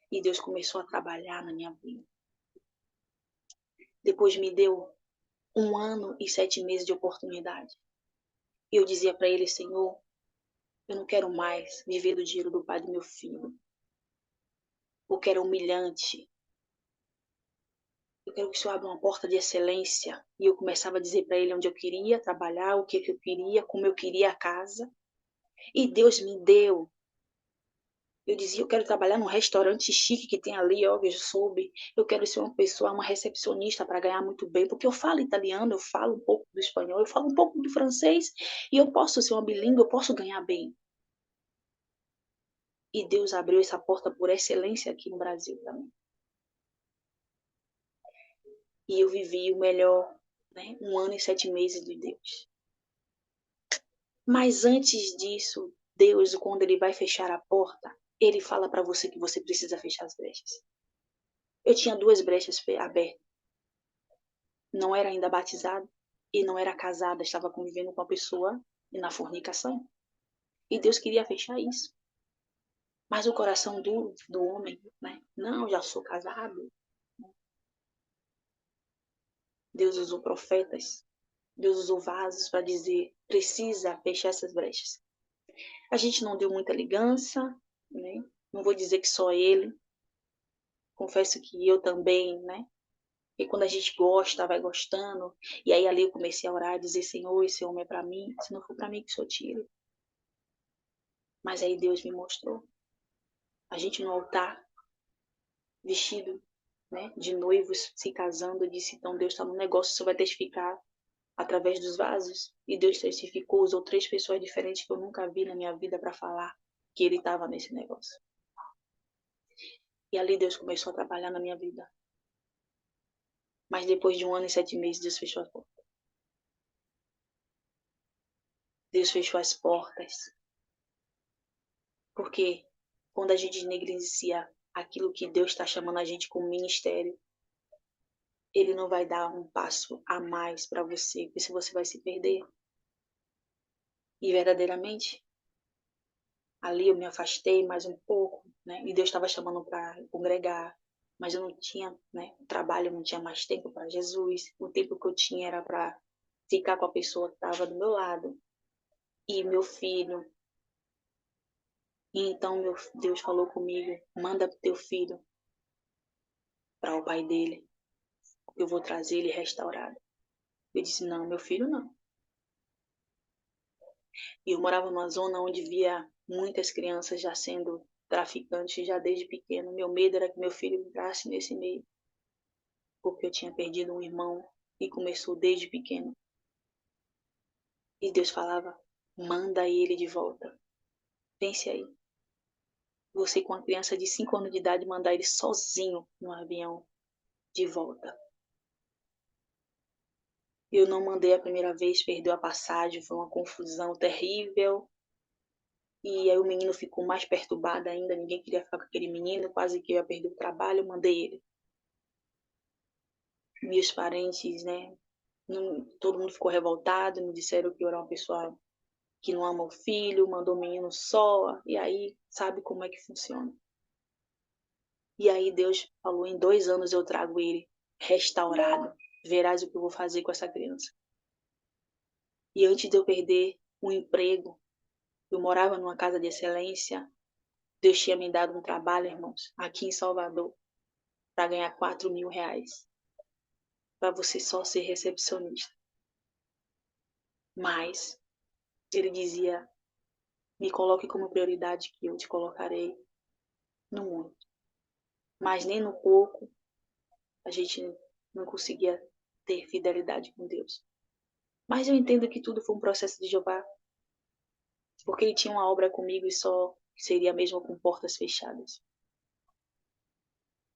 A: E Deus começou a trabalhar na minha vida. Depois me deu 1 ano e 7 meses de oportunidade. E eu dizia para ele, Senhor, eu não quero mais viver do dinheiro do pai do meu filho. Porque era humilhante. Eu quero que o Senhor abra uma porta de excelência. E eu começava a dizer para ele onde eu queria trabalhar, o que eu queria, como eu queria a casa. E Deus me deu. Eu dizia, eu quero trabalhar num restaurante chique que tem ali, ó, eu soube. Eu quero ser uma pessoa, uma recepcionista para ganhar muito bem, porque eu falo italiano, eu falo um pouco do espanhol, eu falo um pouco do francês, e eu posso ser uma bilíngue, eu posso ganhar bem. E Deus abriu essa porta por excelência aqui no Brasil também. E eu vivi o melhor, né? 1 ano e 7 meses de Deus. Mas antes disso, Deus, quando Ele vai fechar a porta, Ele fala para você que você precisa fechar as brechas. Eu tinha 2 brechas abertas. Não era ainda batizado. e não era casada, estava convivendo com a pessoa e na fornicação. E Deus queria fechar isso. Mas o coração do homem, né? Não, já sou casado. Deus usou profetas, Deus usou vasos para dizer, precisa fechar essas brechas. A gente não deu muita ligança, né? Não vou dizer que só ele. Confesso que eu também, né? E quando a gente gosta, vai gostando. E aí ali eu comecei a orar, a dizer, Senhor, esse homem é para mim. Se não for para mim, que o Senhor tire. Mas aí Deus me mostrou. A gente no altar, vestido, né, de noivos, se casando, eu disse, então Deus está no negócio, você vai testificar através dos vasos. E Deus testificou, usou 3 pessoas diferentes que eu nunca vi na minha vida para falar que ele estava nesse negócio. E ali Deus começou a trabalhar na minha vida. Mas depois de 1 ano e 7 meses, Deus fechou as portas. Deus fechou as portas. Porque quando a gente negligencia aquilo que Deus está chamando a gente como ministério, Ele não vai dar um passo a mais para você, porque se você vai se perder. E verdadeiramente, ali eu me afastei mais um pouco, né? E Deus estava chamando para congregar, mas eu não tinha, né? Trabalho, eu não tinha mais tempo para Jesus. O tempo que eu tinha era para ficar com a pessoa que estava do meu lado. E meu filho. E então Deus falou comigo, manda teu filho para o pai dele, eu vou trazer ele restaurado. Eu disse, não, meu filho não. E eu morava numa zona onde via muitas crianças já sendo traficantes, já desde pequeno. Meu medo era que meu filho entrasse nesse meio, porque eu tinha perdido um irmão e começou desde pequeno. E Deus falava, manda ele de volta. Pense aí, você com uma criança de 5 anos de idade, mandar ele sozinho no avião de volta. Eu não mandei a primeira vez, perdeu a passagem, foi uma confusão terrível. E aí o menino ficou mais perturbado ainda, ninguém queria ficar com aquele menino, quase que eu ia perder o trabalho, eu mandei ele. Meus parentes, né, todo mundo ficou revoltado, me disseram que eu era uma pessoa que não ama o filho, mandou o menino só, e aí sabe como é que funciona. E aí Deus falou, em 2 anos eu trago ele restaurado, verás o que eu vou fazer com essa criança. E antes de eu perder o emprego, eu morava numa casa de excelência, Deus tinha me dado um trabalho, irmãos, aqui em Salvador, para ganhar R$ 4.000, para você só ser recepcionista. Mas ele dizia, me coloque como prioridade que eu te colocarei no mundo. Mas nem no pouco a gente não conseguia ter fidelidade com Deus. Mas eu entendo que tudo foi um processo de Jeová, porque ele tinha uma obra comigo e só seria mesmo com portas fechadas.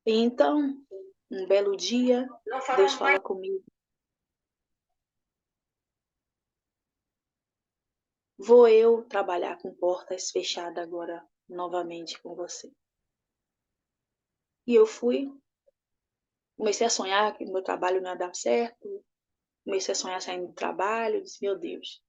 A: E então, um belo dia, Deus fala comigo, vou eu trabalhar com portas fechadas agora novamente com você. E eu fui, comecei a sonhar que meu trabalho não ia dar certo, comecei a sonhar saindo do trabalho, disse, meu Deus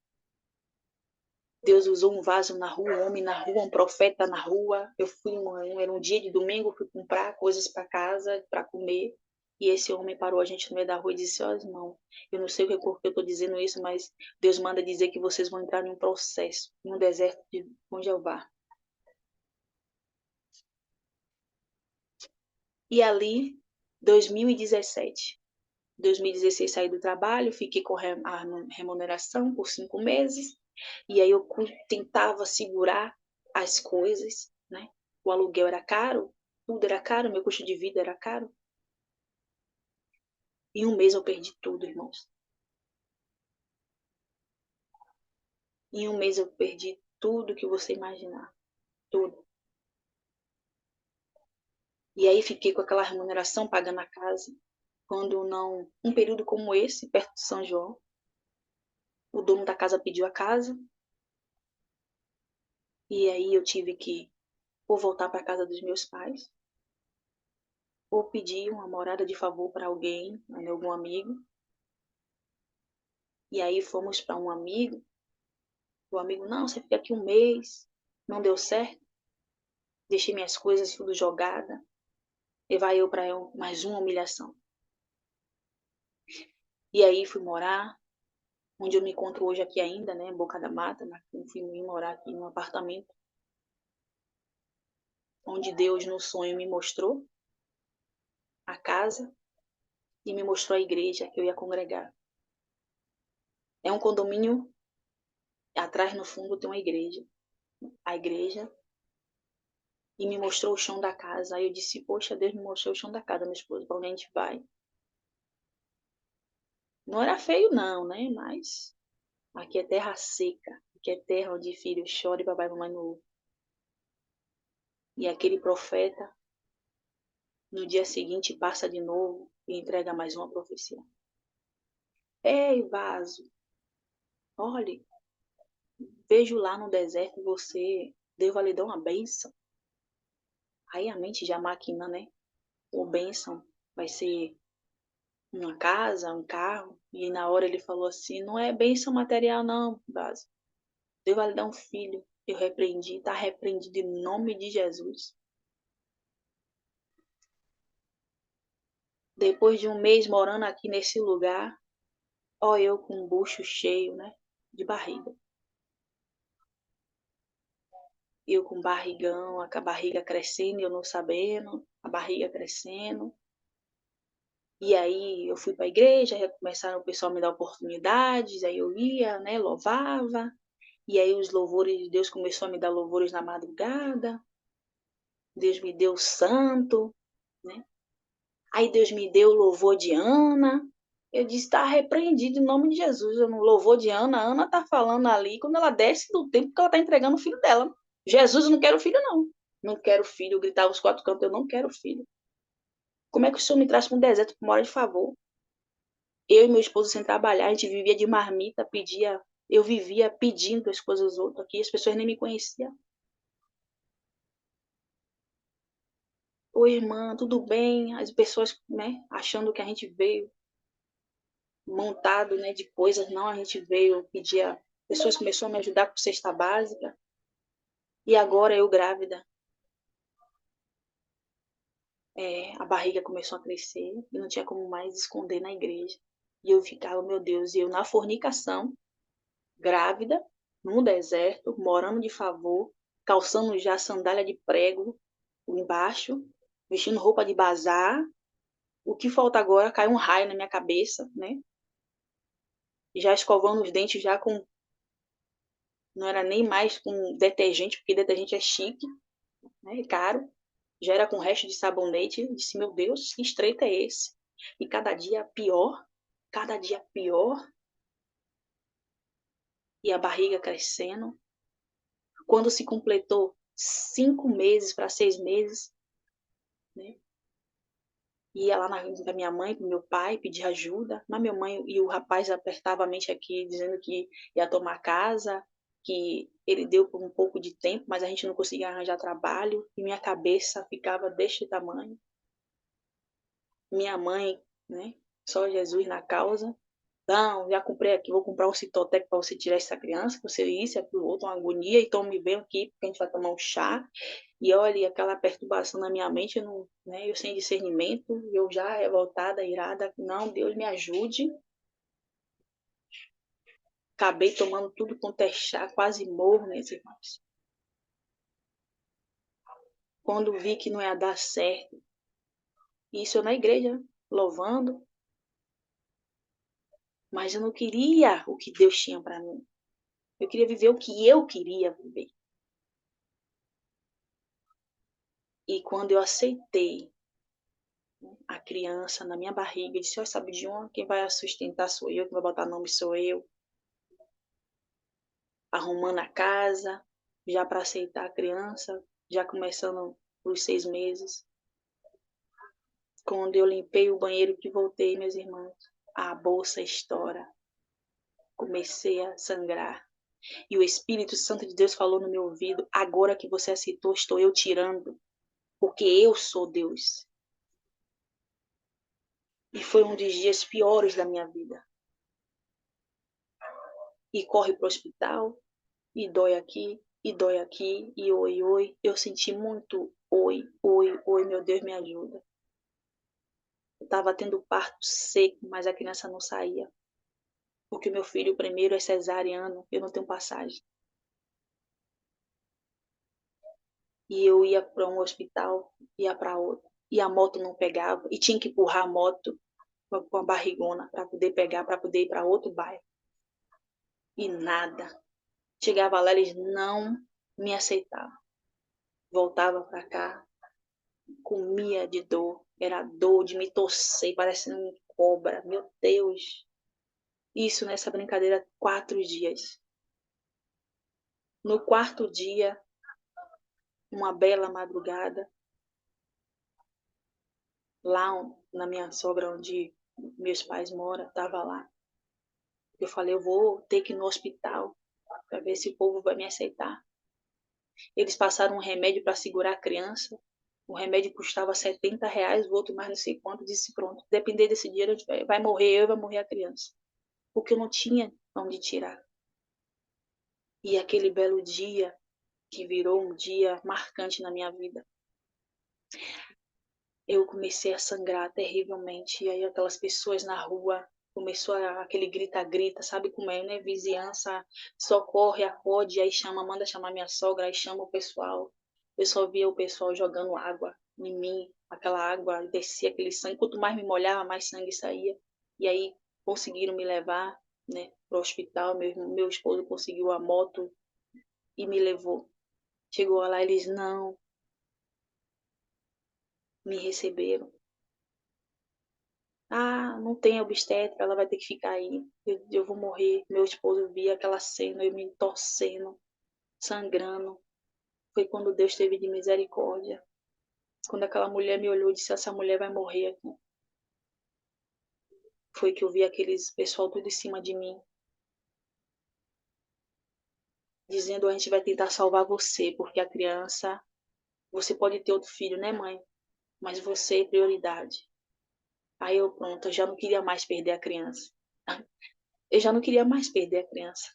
A: usou um vaso na rua, um homem na rua, um profeta na rua. Eu fui, era um dia de domingo, fui comprar coisas para casa, para comer, e esse homem parou a gente no meio da rua e disse, ó, irmão, eu não sei o que eu estou dizendo isso, mas Deus manda dizer que vocês vão entrar em um processo, em um deserto com Jeová. E ali, 2017, 2016 saí do trabalho, fiquei com a remuneração por 5 meses, e aí eu tentava segurar as coisas, né? O aluguel era caro, tudo era caro, meu custo de vida era caro. Em 1 mês eu perdi tudo, irmãos. Em 1 mês eu perdi tudo que você imaginar, tudo. E aí fiquei com aquela remuneração pagando a casa. Quando não, um período como esse, perto de São João, o dono da casa pediu a casa, e aí eu tive que ou voltar para a casa dos meus pais, ou pedir uma morada de favor para alguém, algum amigo. E aí fomos para um amigo. O amigo, não, você fica aqui um mês. Não deu certo. Deixei minhas coisas tudo jogada. E vai eu para mais uma humilhação. E aí fui morar, onde eu me encontro hoje aqui ainda, né? Boca da Mata. Eu fui morar aqui num apartamento. Onde Deus, no sonho, me mostrou a casa e me mostrou a igreja que eu ia congregar. É um condomínio, atrás no fundo tem uma igreja. A igreja, e me mostrou o chão da casa. Aí eu disse, poxa, Deus me mostrou o chão da casa, meu esposo, para onde a gente vai. Não era feio não, né? Mas aqui é terra seca, aqui é terra onde filho chora e papai e mamãe não ouve. E aquele profeta, no dia seguinte, passa de novo e entrega mais uma profecia. Ei, vaso, olhe, vejo lá no deserto você, Deus vai lhe dar uma bênção. Aí a mente já maquina, né? O bênção vai ser uma casa, um carro. E na hora ele falou assim, não é bênção material não, vaso. Deus vai lhe dar um filho. Eu repreendi, está repreendido em nome de Jesus. Depois de um mês morando aqui nesse lugar, ó eu com o bucho cheio, né? De barriga. Eu com barrigão, a barriga crescendo, eu não sabendo, a barriga crescendo. E aí eu fui para a igreja, começaram o pessoal a me dar oportunidades, aí eu ia, né, louvava. E aí os louvores de Deus começou a me dar louvores na madrugada. Deus me deu santo, né? Aí Deus me deu o louvor de Ana. Eu disse, está repreendido em nome de Jesus. Eu não louvor de Ana. A Ana está falando ali quando ela desce do templo que ela está entregando o filho dela. Jesus, eu não quero filho, não. Não quero filho. Eu gritava aos quatro cantos, eu não quero filho. Como é que o Senhor me traz para um deserto por uma hora de favor? Eu e meu esposo sem trabalhar, a gente vivia de marmita, pedia. Eu vivia pedindo as coisas aos outros aqui. As pessoas nem me conheciam. Oi, irmã, tudo bem? As pessoas, né, achando que a gente veio montado, né, de coisas, não, a gente veio pedir, pessoas começaram a me ajudar com cesta básica, e agora eu grávida, a barriga começou a crescer, e não tinha como mais esconder na igreja, e eu ficava, meu Deus, e eu na fornicação, grávida, no deserto, morando de favor, calçando já sandália de prego embaixo, vestindo roupa de bazar, o que falta agora, cai um raio na minha cabeça, né, já escovando os dentes já com, não era nem mais com detergente, porque detergente é chique, né, caro, já era com resto de sabonete. Eu disse, meu Deus, que estreito é esse? E cada dia pior, e a barriga crescendo. Quando se completou 5 meses para 6 meses, né, ia lá na minha mãe, pro meu pai, pedir ajuda. Mas minha mãe e o rapaz apertavam a mente aqui, dizendo que ia tomar casa, que ele deu por um pouco de tempo, mas a gente não conseguia arranjar trabalho, e minha cabeça ficava deste tamanho. Minha mãe, né? Só Jesus na causa. Não, já comprei aqui, vou comprar um Citotec para você tirar essa criança, você isso, aquilo outro, uma agonia, então me vem aqui, porque a gente vai tomar um chá. E olha, aquela perturbação na minha mente, eu, não, né, eu sem discernimento, eu já revoltada, irada, não, Deus me ajude. Acabei tomando tudo quanto é chá, quase morro, meus irmãos. Quando vi que não ia dar certo, isso eu na igreja, louvando, mas eu não queria o que Deus tinha para mim. Eu queria viver o que eu queria viver. E quando eu aceitei a criança na minha barriga, eu disse, olha, sabe de uma? Quem vai a sustentar sou eu, quem vai botar nome sou eu. Arrumando a casa, já para aceitar a criança, já começando os 6 meses. Quando eu limpei o banheiro que voltei, meus irmãos, a bolsa estoura. Comecei a sangrar. E o Espírito Santo de Deus falou no meu ouvido, agora que você aceitou, estou eu tirando, porque eu sou Deus. E foi um dos dias piores da minha vida. e corre pro hospital, e dói aqui, e dói aqui, e oi, oi. Eu senti muito oi, oi, oi, meu Deus, me ajuda. Eu tava tendo parto seco, mas a criança não saía. Porque meu filho primeiro é cesariano, eu não tenho passagem. E eu ia para um hospital, ia para outro, e a moto não pegava, e tinha que empurrar a moto com a barrigona para poder pegar, para poder ir para outro bairro. E nada. Chegava lá, eles não me aceitavam. Voltava para cá, comia de dor, era dor de me torcer, parecendo uma cobra. Meu Deus. Isso nessa brincadeira, 4 dias. No quarto dia, uma bela madrugada, lá na minha sogra, onde meus pais moram, estava lá. Eu falei, eu vou ter que ir no hospital para ver se o povo vai me aceitar. Eles passaram um remédio para segurar a criança. O remédio custava R$ 70, o outro mais não sei quanto. Disse, pronto, depender desse dinheiro, vai morrer eu e vai morrer a criança. Porque eu não tinha onde tirar. E aquele belo dia, que virou um dia marcante na minha vida, eu comecei a sangrar terrivelmente. E aí aquelas pessoas na rua, começou aquele grita-grita, sabe como é, né? Vizinhança, socorre, acode, aí chama, manda chamar minha sogra, aí chama o pessoal. Eu só via o pessoal jogando água em mim, aquela água, descia aquele sangue. Quanto mais me molhava, mais sangue saía. E aí conseguiram me levar, né, para o hospital. Meu esposo conseguiu a moto e me levou. Chegou lá, eles não me receberam. Ah, não tem obstetra, ela vai ter que ficar aí. Eu vou morrer. Meu esposo via aquela cena, eu me torcendo, sangrando. Foi quando Deus teve de misericórdia. Quando aquela mulher me olhou e disse: essa mulher vai morrer aqui. Foi que eu vi aqueles pessoal tudo em cima de mim, dizendo: a gente vai tentar salvar você, porque a criança, você pode ter outro filho, né, mãe? Mas você é prioridade. Aí eu, pronto, eu já não queria mais perder a criança. Eu já não queria mais perder a criança.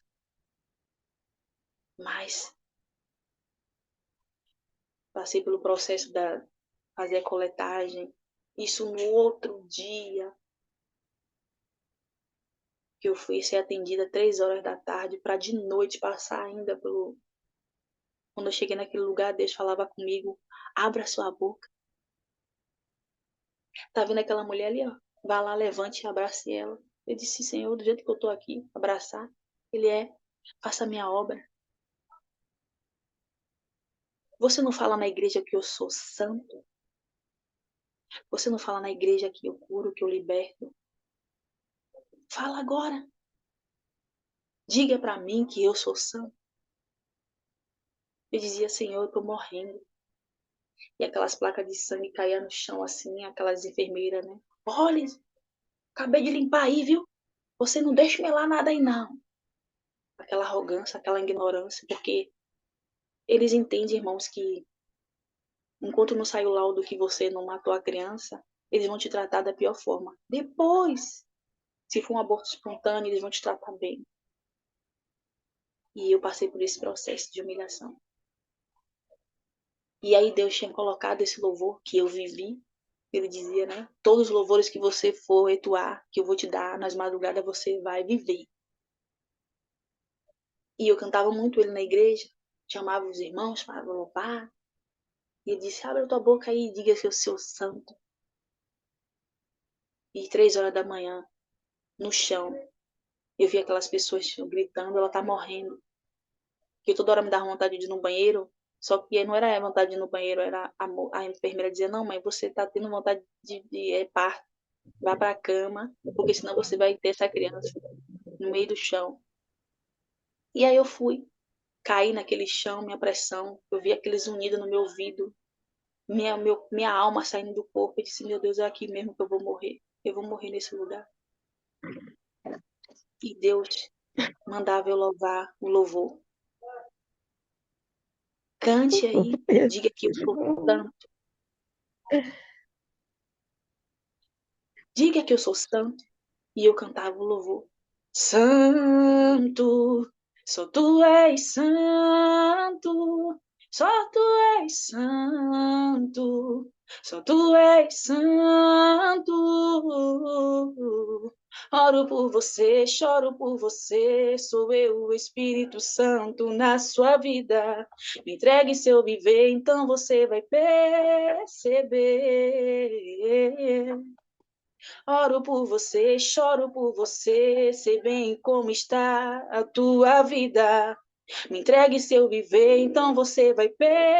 A: Mas passei pelo processo da fazer a coletagem. Isso no outro dia que eu fui ser atendida 3 horas da tarde para de noite passar ainda pelo. Quando eu cheguei naquele lugar, Deus falava comigo: abra sua boca. Tá vendo aquela mulher ali, ó? Vá lá, levante e abrace ela. Eu disse: Senhor, do jeito que eu tô aqui, abraçar. Ele é: faça a minha obra. Você não fala na igreja que eu sou santo? Você não fala na igreja que eu curo, que eu liberto? Fala agora. Diga para mim que eu sou santo. Eu dizia: Senhor, eu tô morrendo. E aquelas placas de sangue caíam no chão assim, aquelas enfermeiras, né? Olha, acabei de limpar aí, viu? Você não deixa melar nada aí, não. Aquela arrogância, aquela ignorância, porque eles entendem, irmãos, que enquanto não sai o laudo que você não matou a criança, eles vão te tratar da pior forma. Depois, se for um aborto espontâneo, eles vão te tratar bem. E eu passei por esse processo de humilhação. E aí Deus tinha colocado esse louvor que eu vivi. Ele dizia, né? Todos os louvores que você for entoar, que eu vou te dar nas madrugadas, você vai viver. E eu cantava muito ele na igreja, chamava os irmãos para louvar. E ele disse: abre a tua boca aí e diga que eu sou santo. E 3 horas da manhã, no chão, eu vi aquelas pessoas gritando: ela tá morrendo. Que toda hora me dava vontade de ir no banheiro. Só que não era a vontade de ir no banheiro, era a enfermeira dizia: não, mãe, você tá tendo vontade de parto. Vá para a cama, porque senão você vai ter essa criança no meio do chão. E aí eu fui, caí naquele chão, minha pressão, eu vi aqueles unidos no meu ouvido, minha alma saindo do corpo. Eu disse: meu Deus, é aqui mesmo que eu vou morrer. Eu vou morrer nesse lugar. E Deus mandava eu louvar o louvor. Cante aí, diga que eu sou santo. Diga que eu sou santo. E eu cantava o louvor. Santo, só tu és santo, só tu és santo, só tu és santo. Oro por você, choro por você, sou eu, o Espírito Santo, na sua vida. Me entregue seu viver, então você vai perceber. Oro por você, choro por você, sei bem como está a tua vida. Me entregue seu viver, então você vai perceber.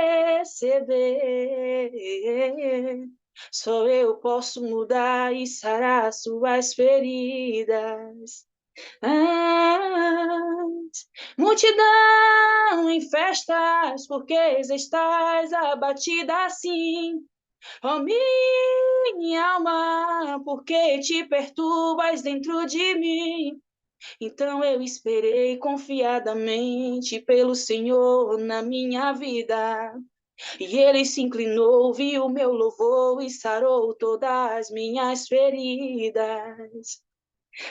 A: Só eu posso mudar e sarar suas feridas. Multidão em festas, porque estás abatida assim. Oh, minha alma, por que te perturbas dentro de mim? Então eu esperei confiadamente pelo Senhor na minha vida. E ele se inclinou, ouviu meu louvor e sarou todas as minhas feridas.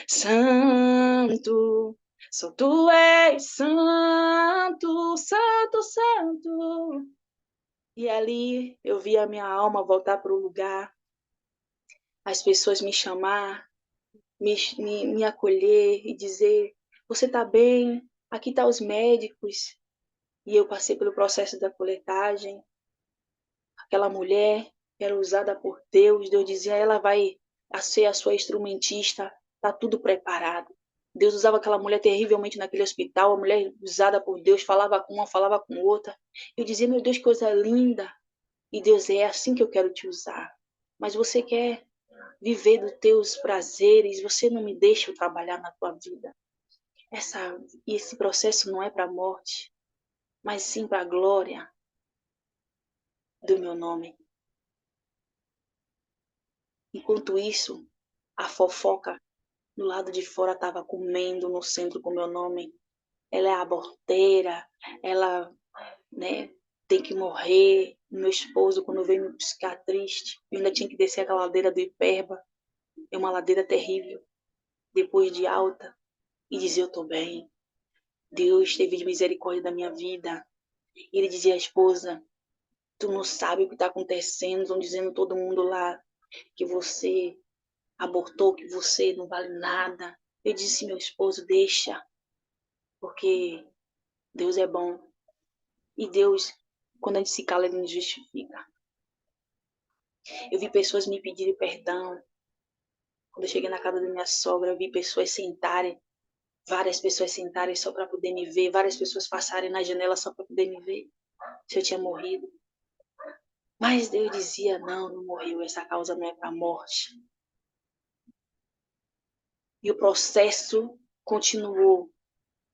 A: Santo, só tu és santo, santo, santo. E ali eu vi a minha alma voltar para o lugar, as pessoas me chamar, me acolher e dizer: você está bem? Aqui estão os médicos. E eu passei pelo processo da coletagem. Aquela mulher era usada por Deus. Deus dizia: ela vai ser a sua instrumentista, está tudo preparado. Deus usava aquela mulher terrivelmente naquele hospital. A mulher usada por Deus falava com uma, falava com outra. Eu dizia: meu Deus, que coisa linda. E Deus, é assim que eu quero te usar. Mas você quer viver dos teus prazeres, você não me deixa eu trabalhar na tua vida. Esse processo não é para a morte, mas sim para a glória do meu nome. Enquanto isso, a fofoca do lado de fora estava comendo no centro com o meu nome. Ela é aborteira, ela, né, tem que morrer. Meu esposo, quando veio me buscar triste, eu ainda tinha que descer aquela ladeira do Hiperba. É uma ladeira terrível, depois de alta, e dizer: eu estou bem. Deus teve de misericórdia da minha vida. E ele dizia à esposa: tu não sabe o que está acontecendo, estão dizendo todo mundo lá que você abortou, que você não vale nada. Eu disse: meu esposo, deixa, porque Deus é bom. E Deus, quando a gente se cala, ele nos justifica. Eu vi pessoas me pedirem perdão. Quando eu cheguei na casa da minha sogra, eu vi pessoas sentarem, várias pessoas sentarem só para poder me ver, várias pessoas passarem na janela só para poder me ver, se eu tinha morrido. Mas Deus dizia: não, não morreu, essa causa não é para a morte. E o processo continuou.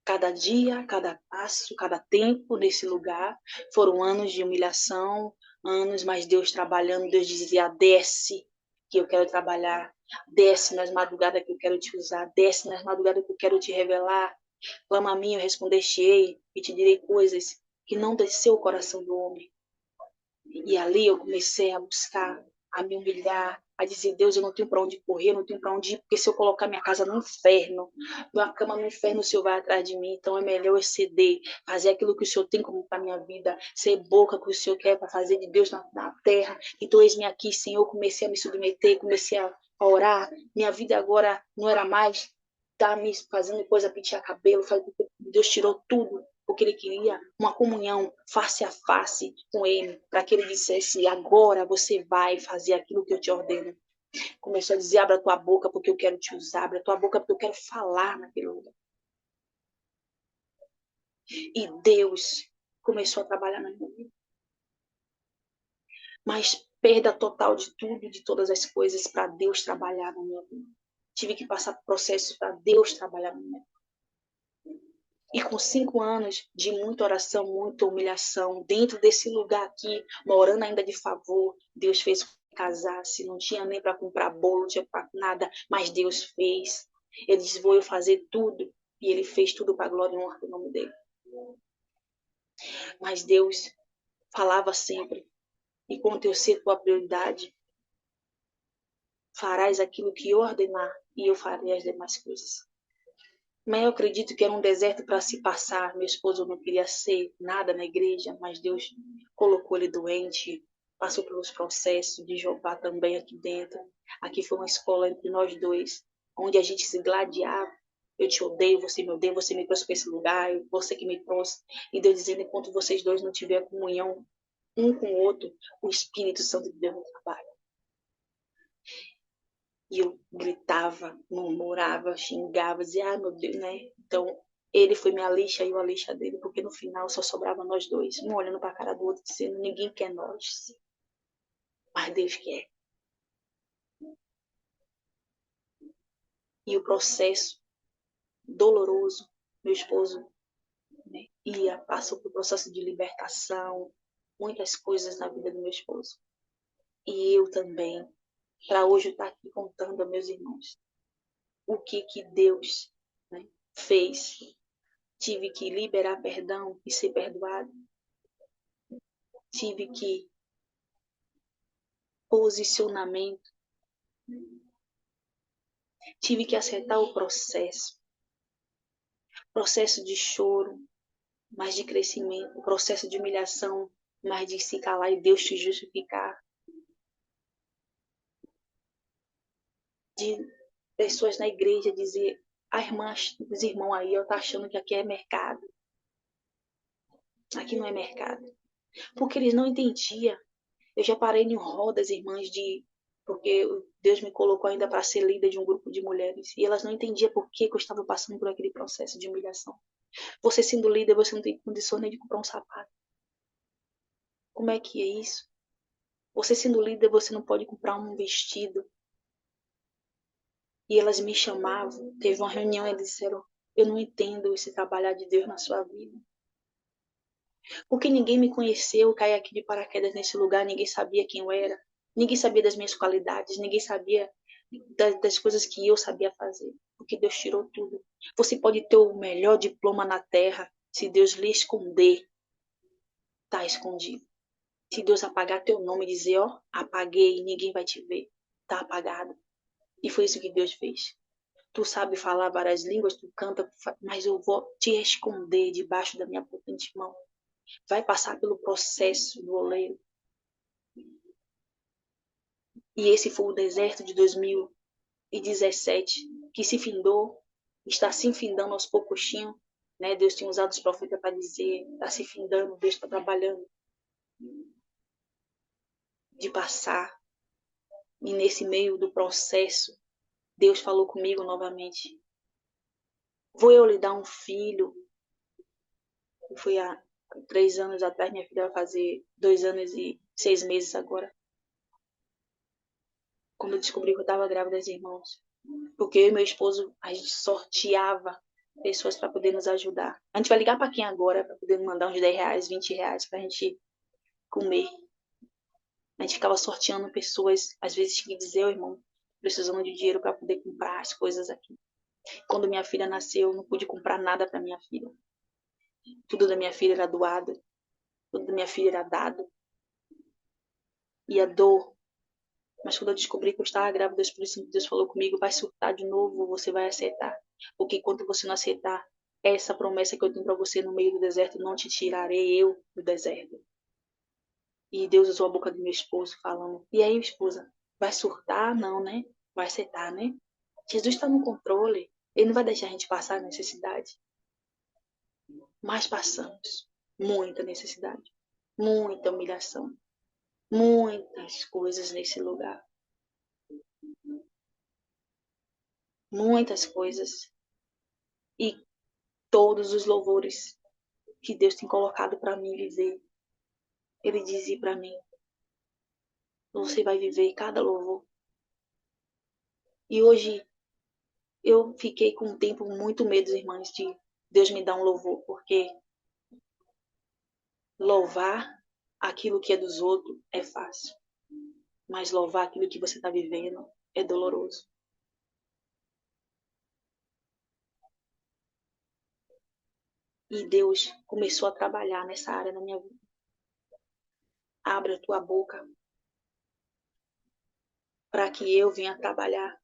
A: Cada dia, cada passo, cada tempo nesse lugar. Foram anos de humilhação, anos, mas Deus trabalhando. Deus dizia: desce, que eu quero trabalhar. Desce nas madrugadas que eu quero te usar. Desce nas madrugadas que eu quero te revelar. Clama a mim, eu responder-te-ei e te direi coisas que não desceu o coração do homem. E ali eu comecei a buscar, a me humilhar, a dizer: Deus, eu não tenho para onde correr, eu não tenho para onde ir, porque se eu colocar minha casa no inferno, minha cama no inferno, o Senhor vai atrás de mim. Então é melhor eu ceder, fazer aquilo que o Senhor tem como para minha vida, ser boca que o Senhor quer para fazer de Deus na terra. Então eis-me aqui, Senhor, comecei a me submeter, comecei a orar. Minha vida agora não era mais estar me fazendo coisa, pentear cabelo, Deus tirou tudo, porque ele queria uma comunhão face a face com ele, para que ele dissesse: agora você vai fazer aquilo que eu te ordeno. Começou a dizer: abra a tua boca porque eu quero te usar, abra a tua boca porque eu quero falar naquele lugar. E Deus começou a trabalhar na minha vida. Mas perda total de tudo, de todas as coisas, para Deus trabalhar na minha vida. Tive que passar por processos para Deus trabalhar na minha vida. E com 5 anos de muita oração, muita humilhação, dentro desse lugar aqui, morando ainda de favor, Deus fez que casasse, não tinha nem para comprar bolo, não tinha para nada, mas Deus fez. Ele disse: vou eu fazer tudo. E ele fez tudo para a glória e honra do nome dele. Mas Deus falava sempre: enquanto eu ser tua prioridade, farás aquilo que eu ordenar e eu farei as demais coisas. Mas eu acredito que era um deserto para se passar. Meu esposo não queria ser nada na igreja, mas Deus colocou ele doente, passou pelos processos de Jeová também aqui dentro. Aqui foi uma escola entre nós dois, onde a gente se gladiava. Eu te odeio, você me trouxe para esse lugar, você que me trouxe. E Deus dizendo, enquanto vocês dois não tiverem comunhão um com o outro, o Espírito Santo de Deus não trabalha. E eu gritava, murmurava, xingava, dizia, meu Deus, né? Então, ele foi minha lixa e eu a lixa dele, porque no final só sobrava nós dois, um olhando para a cara do outro, dizendo, ninguém quer nós, mas Deus quer. E o processo doloroso, meu esposo, né, passou por processo de libertação, muitas coisas na vida do meu esposo. E eu também, para hoje estar aqui contando a meus irmãos o que Deus, né, fez. Tive que liberar perdão e ser perdoado. Tive que posicionamento. Tive que acertar o processo. Processo de choro, mas de crescimento. Processo de humilhação, mas de se calar e Deus te justificar. De pessoas na igreja dizer, a irmã, os irmãos aí, eu tá achando que aqui é mercado. Aqui não é mercado. Porque eles não entendiam. Eu já parei em rodas, irmãs, porque Deus me colocou ainda para ser líder de um grupo de mulheres. E elas não entendiam por que eu estava passando por aquele processo de humilhação. Você sendo líder, você não tem condição nem de comprar um sapato. Como é que é isso? Você sendo líder, você não pode comprar um vestido. E elas me chamavam. Teve uma reunião e eles disseram, eu não entendo esse trabalhar de Deus na sua vida. Porque ninguém me conheceu, eu caí aqui de paraquedas nesse lugar, ninguém sabia quem eu era. Ninguém sabia das minhas qualidades, ninguém sabia das coisas que eu sabia fazer. Porque Deus tirou tudo. Você pode ter o melhor diploma na terra, se Deus lhe esconder, tá escondido. Se Deus apagar teu nome e dizer, ó, apaguei, ninguém vai te ver, tá apagado. E foi isso que Deus fez. Tu sabe falar várias línguas, tu canta, mas eu vou te esconder debaixo da minha potente mão. Vai passar pelo processo do oleiro. E esse foi o deserto de 2017, que se findou, está se findando aos pouquinhos, né? Deus tem usado os profetas para dizer, está se findando, Deus está trabalhando de passar. E nesse meio do processo, Deus falou comigo novamente. Vou eu lhe dar um filho. Foi há 3 anos atrás, minha filha vai fazer 2 anos e 6 meses agora. Quando eu descobri que eu estava grávida, irmãos. Porque eu e meu esposo, a gente sorteava pessoas para poder nos ajudar. A gente vai ligar para quem agora para poder mandar uns 10 reais, 20 reais para a gente comer. A gente ficava sorteando pessoas, às vezes tinha que dizer, irmão, precisando de dinheiro para poder comprar as coisas aqui. Quando minha filha nasceu, eu não pude comprar nada para minha filha. Tudo da minha filha era doado, tudo da minha filha era dado. E a dor. Mas quando eu descobri que eu estava grávida, o Espírito Santo de Deus falou comigo, vai surtar de novo, você vai aceitar. Porque enquanto você não aceitar essa promessa que eu tenho para você no meio do deserto, não te tirarei eu do deserto. E Deus usou a boca do meu esposo falando, e aí, esposa, vai surtar? Não, né? Vai aceitar, né? Jesus está no controle. Ele não vai deixar a gente passar necessidade. Mas passamos muita necessidade, muita humilhação, muitas coisas nesse lugar. Muitas coisas. E todos os louvores que Deus tem colocado para mim viver. Ele dizia para mim, você vai viver cada louvor. E hoje eu fiquei com um tempo muito medo, irmãs, de Deus me dar um louvor, porque louvar aquilo que é dos outros é fácil, mas louvar aquilo que você está vivendo é doloroso. E Deus começou a trabalhar nessa área na minha vida. Abre a tua boca para que eu venha trabalhar.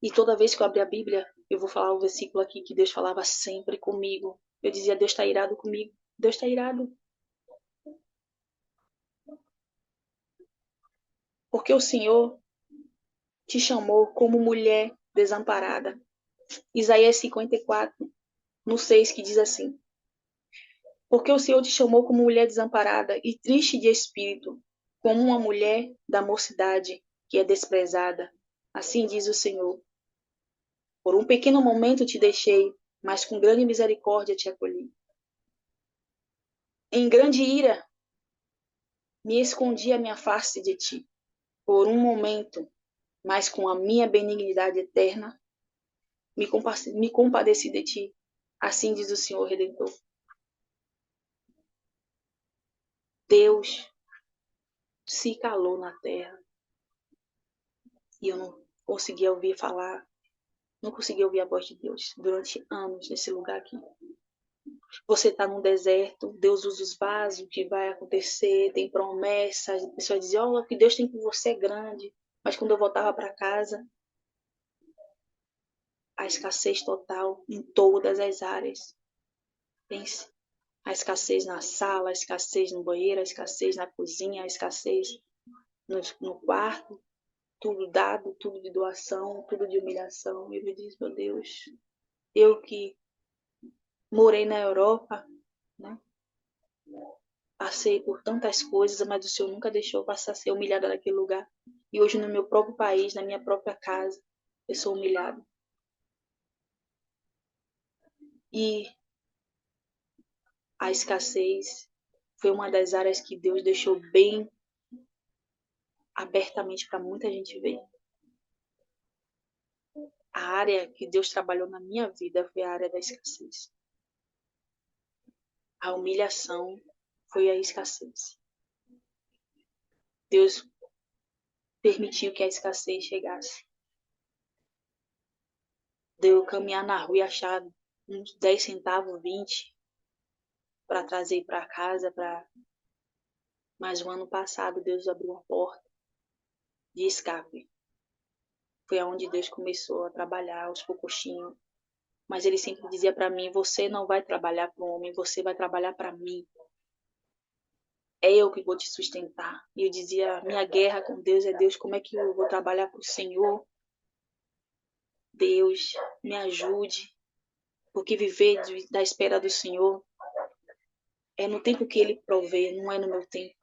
A: E toda vez que eu abri a Bíblia, Eu vou falar o versículo aqui que Deus falava sempre comigo. Eu dizia, Deus está irado comigo. Deus está irado. Porque o Senhor te chamou como mulher desamparada. Isaías 54, no 6, que diz assim: porque o Senhor te chamou como mulher desamparada e triste de espírito, como uma mulher da mocidade que é desprezada. Assim diz o Senhor. Por um pequeno momento te deixei, mas com grande misericórdia te acolhi. Em grande ira me escondi a minha face de ti. Por um momento, mas com a minha benignidade eterna, me compadeci de ti. Assim diz o Senhor Redentor. Deus se calou na terra e eu não conseguia ouvir falar, não conseguia ouvir a voz de Deus durante anos nesse lugar aqui. Você está num deserto, Deus usa os vasos, o que vai acontecer, tem promessas, as pessoas dizem, o que Deus tem por você é grande. Mas quando eu voltava para casa, a escassez total em todas as áreas. Pense, a escassez na sala, a escassez no banheiro, a escassez na cozinha, a escassez no quarto, tudo dado, tudo de doação, tudo de humilhação. E eu me disse, meu Deus, eu que morei na Europa, né? Passei por tantas coisas, mas o Senhor nunca deixou eu passar a ser humilhada naquele lugar. E hoje no meu próprio país, na minha própria casa, eu sou humilhada. E a escassez foi uma das áreas que Deus deixou bem abertamente para muita gente ver. A área que Deus trabalhou na minha vida foi a área da escassez. A humilhação foi a escassez. Deus permitiu que a escassez chegasse. Deu eu caminhar na rua e achar uns 10 centavos, 20, para trazer para casa. Mas o ano passado Deus abriu uma porta de escape. Foi aonde Deus começou a trabalhar aos pouquinhos. Mas Ele sempre dizia para mim, você não vai trabalhar para o homem, você vai trabalhar para mim. É eu que vou te sustentar. E eu dizia, minha guerra com Deus é Deus, como é que eu vou trabalhar para o Senhor? Deus, me ajude. Porque viver da espera do Senhor é no tempo que Ele provê, não é no meu tempo.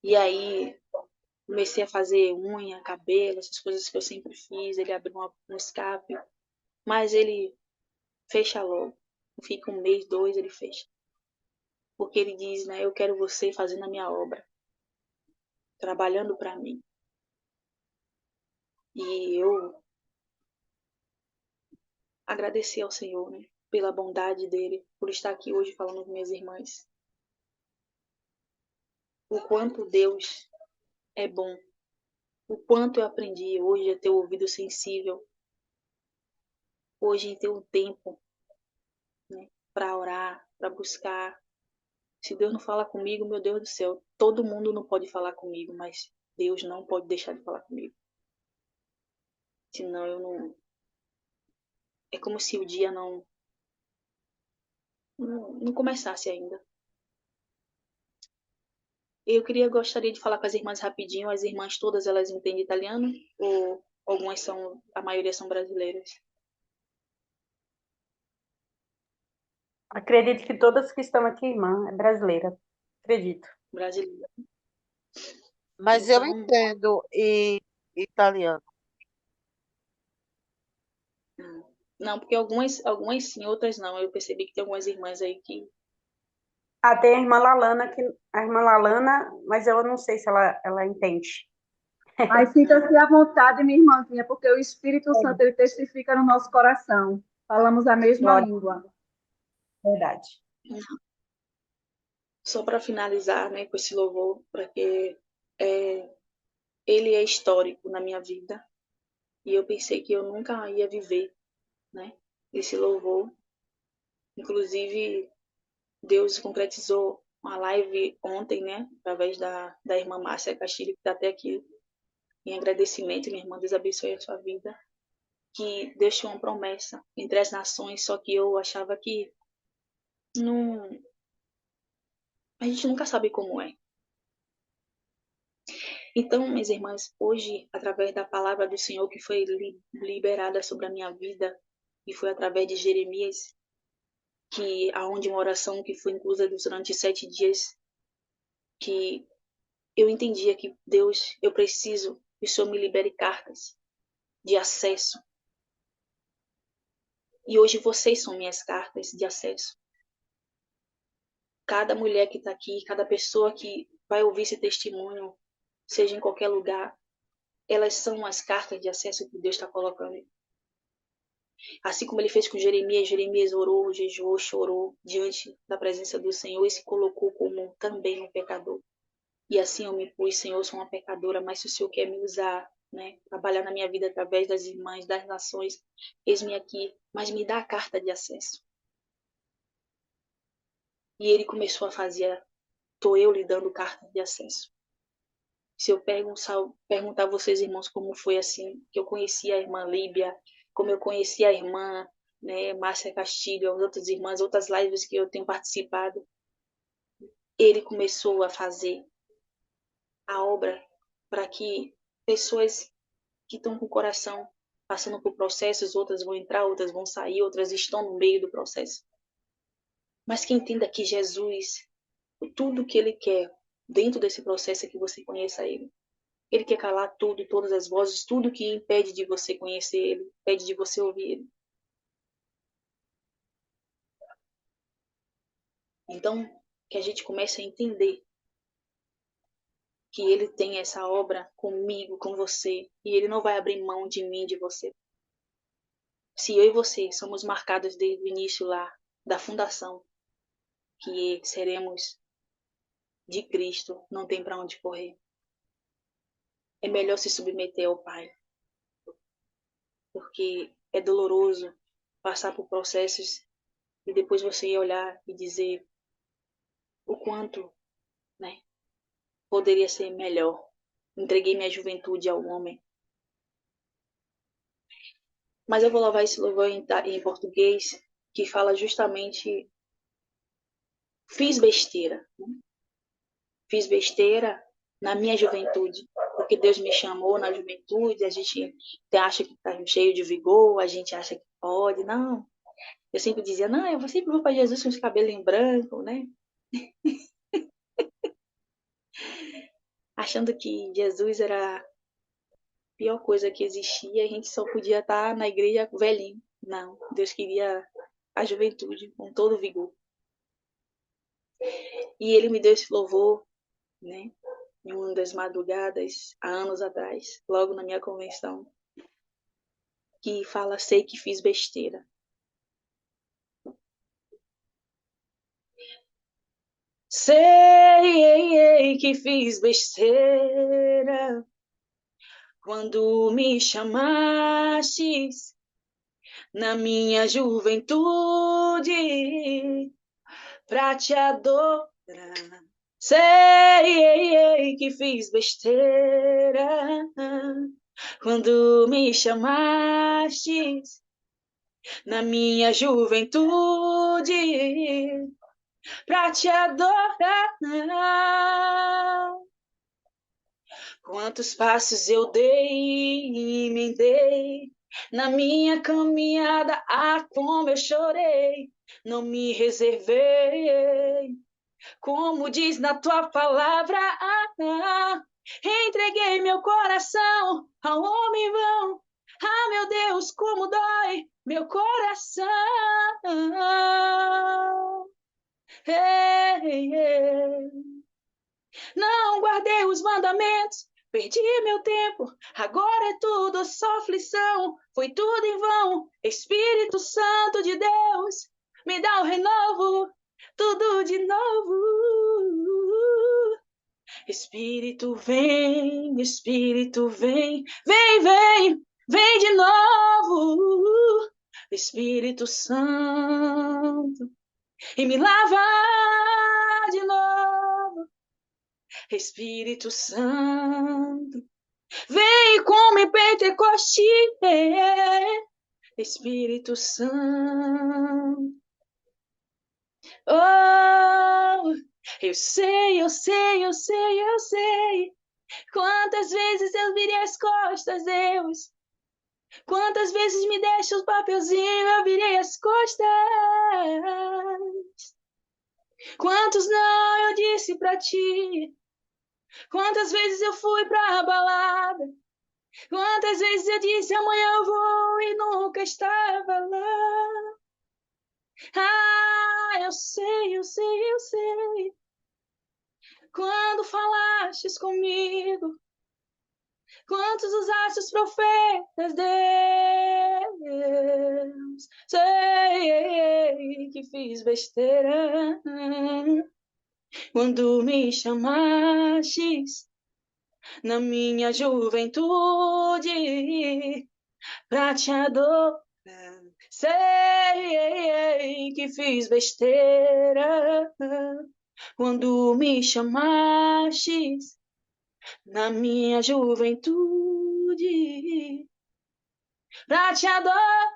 A: E aí, comecei a fazer unha, cabelo, essas coisas que eu sempre fiz. Ele abriu um escape, mas ele fecha logo. Fica um mês, dois, ele fecha. Porque ele diz, né, eu quero você fazendo a minha obra, trabalhando para mim. E eu agradeci ao Senhor, né, pela bondade dele, por estar aqui hoje falando com minhas irmãs. O quanto Deus é bom. O quanto eu aprendi hoje a ter o ouvido sensível. Hoje em ter um tempo, né, para orar, para buscar. Se Deus não fala comigo, meu Deus do céu, todo mundo não pode falar comigo, mas Deus não pode deixar de falar comigo. Senão eu não. É como se o dia não começasse ainda. Gostaria de falar com as irmãs rapidinho. As irmãs todas elas entendem italiano? Ou algumas são, a maioria são brasileiras?
B: Acredito que todas que estão aqui, irmã, é brasileira. Acredito.
A: Brasileira.
D: Mas eu
A: Então,
D: entendo italiano.
A: não, porque algumas sim, outras não. Eu percebi que tem algumas irmãs aí que.
B: Ah, tem a irmã Lalana, mas eu não sei se ela entende.
C: Mas sinta-se à vontade, minha irmãzinha, porque o Espírito Santo ele testifica no nosso coração. Falamos a mesma
B: Glória.
C: língua.
B: Verdade.
A: Só para finalizar, né, com esse louvor, porque ele é histórico na minha vida. E eu pensei que eu nunca ia viver, né, esse louvor. Inclusive, Deus concretizou uma live ontem, né, através da irmã Márcia Castilho, que está até aqui em agradecimento, minha irmã, Deus abençoe a sua vida, que Deus tinha uma promessa entre as nações, só que eu achava que não, a gente nunca sabe como é. Então, minhas irmãs, hoje, através da palavra do Senhor que foi liberada sobre a minha vida, e foi através de Jeremias, que aonde uma oração que foi inclusa durante 7 dias, que eu entendia que Deus, eu preciso que o Senhor me libere cartas de acesso. E hoje vocês são minhas cartas de acesso. Cada mulher que está aqui, cada pessoa que vai ouvir esse testemunho, seja em qualquer lugar, elas são as cartas de acesso que Deus está colocando. Assim como ele fez com Jeremias, Jeremias orou, jejuou, chorou diante da presença do Senhor e se colocou como também um pecador. E assim eu me pus, Senhor, eu sou uma pecadora, mas se o Senhor quer me usar, né, trabalhar na minha vida através das irmãs, das nações, eis-me aqui, mas me dá a carta de acesso. E ele começou a fazer, estou eu lhe dando carta de acesso. Se eu perguntar a vocês, irmãos, como foi assim, que eu conheci a irmã Líbia, como eu conheci a irmã, né, Márcia Castilho, as outras irmãs, outras lives que eu tenho participado, ele começou a fazer a obra para que pessoas que estão com o coração passando por processos, outras vão entrar, outras vão sair, outras estão no meio do processo. Mas que entenda que Jesus, tudo que ele quer dentro desse processo é que você conheça ele. Ele quer calar tudo, todas as vozes, tudo que impede de você conhecer ele, impede de você ouvir ele. Então, que a gente comece a entender que ele tem essa obra comigo, com você, e ele não vai abrir mão de mim, de você. Se eu e você somos marcados desde o início lá, da fundação, que seremos de Cristo, não tem para onde correr. É melhor se submeter ao Pai, porque é doloroso passar por processos e depois você olhar e dizer o quanto, né, poderia ser melhor. Entreguei minha juventude ao homem. Mas eu vou louvar esse louvor em português, que fala justamente fiz besteira. Fiz besteira na minha juventude, porque Deus me chamou na juventude, a gente acha que está cheio de vigor, a gente acha que pode, não. Eu sempre dizia, não, eu sempre vou para Jesus com os cabelos em branco, né? Achando que Jesus era a pior coisa que existia, a gente só podia estar na igreja velhinho. Não, Deus queria a juventude com todo vigor. E ele me deu esse louvor, né? Em uma das madrugadas, há anos atrás, logo na minha convenção, que fala, sei que fiz besteira. Sei que fiz besteira quando me chamastes na minha juventude pra te adorar. Sei que fiz besteira quando me chamastes na minha juventude pra te adorar. Quantos passos eu dei e emendei na minha caminhada, como eu chorei, não me reservei, como diz na tua palavra, entreguei meu coração ao homem vão. Ah, meu Deus, como dói meu coração. Ei, ei. Não guardei os mandamentos, perdi meu tempo, agora é tudo só aflição, foi tudo em vão. Espírito Santo de Deus, me dá o renovo, tudo de novo. Espírito vem, vem de novo. Espírito Santo, e me lava de novo. Espírito Santo, Vem como em Pentecoste, Espírito Santo. Oh, eu sei, eu sei, eu sei, eu sei. Quantas vezes eu virei as costas, Deus. Quantas vezes me deixa o papelzinho, eu virei as costas. Quantos não eu disse pra ti? Quantas vezes eu fui pra balada? Quantas vezes eu disse amanhã eu vou e nunca estava lá? Ah, eu sei, eu sei, eu sei. Quando falastes comigo, quantos usaste os profetas, Deus? Sei que fiz besteira quando me chamastes na minha juventude pra te adorar. Sei que fiz besteira quando me chamastes na minha juventude pra te adorar.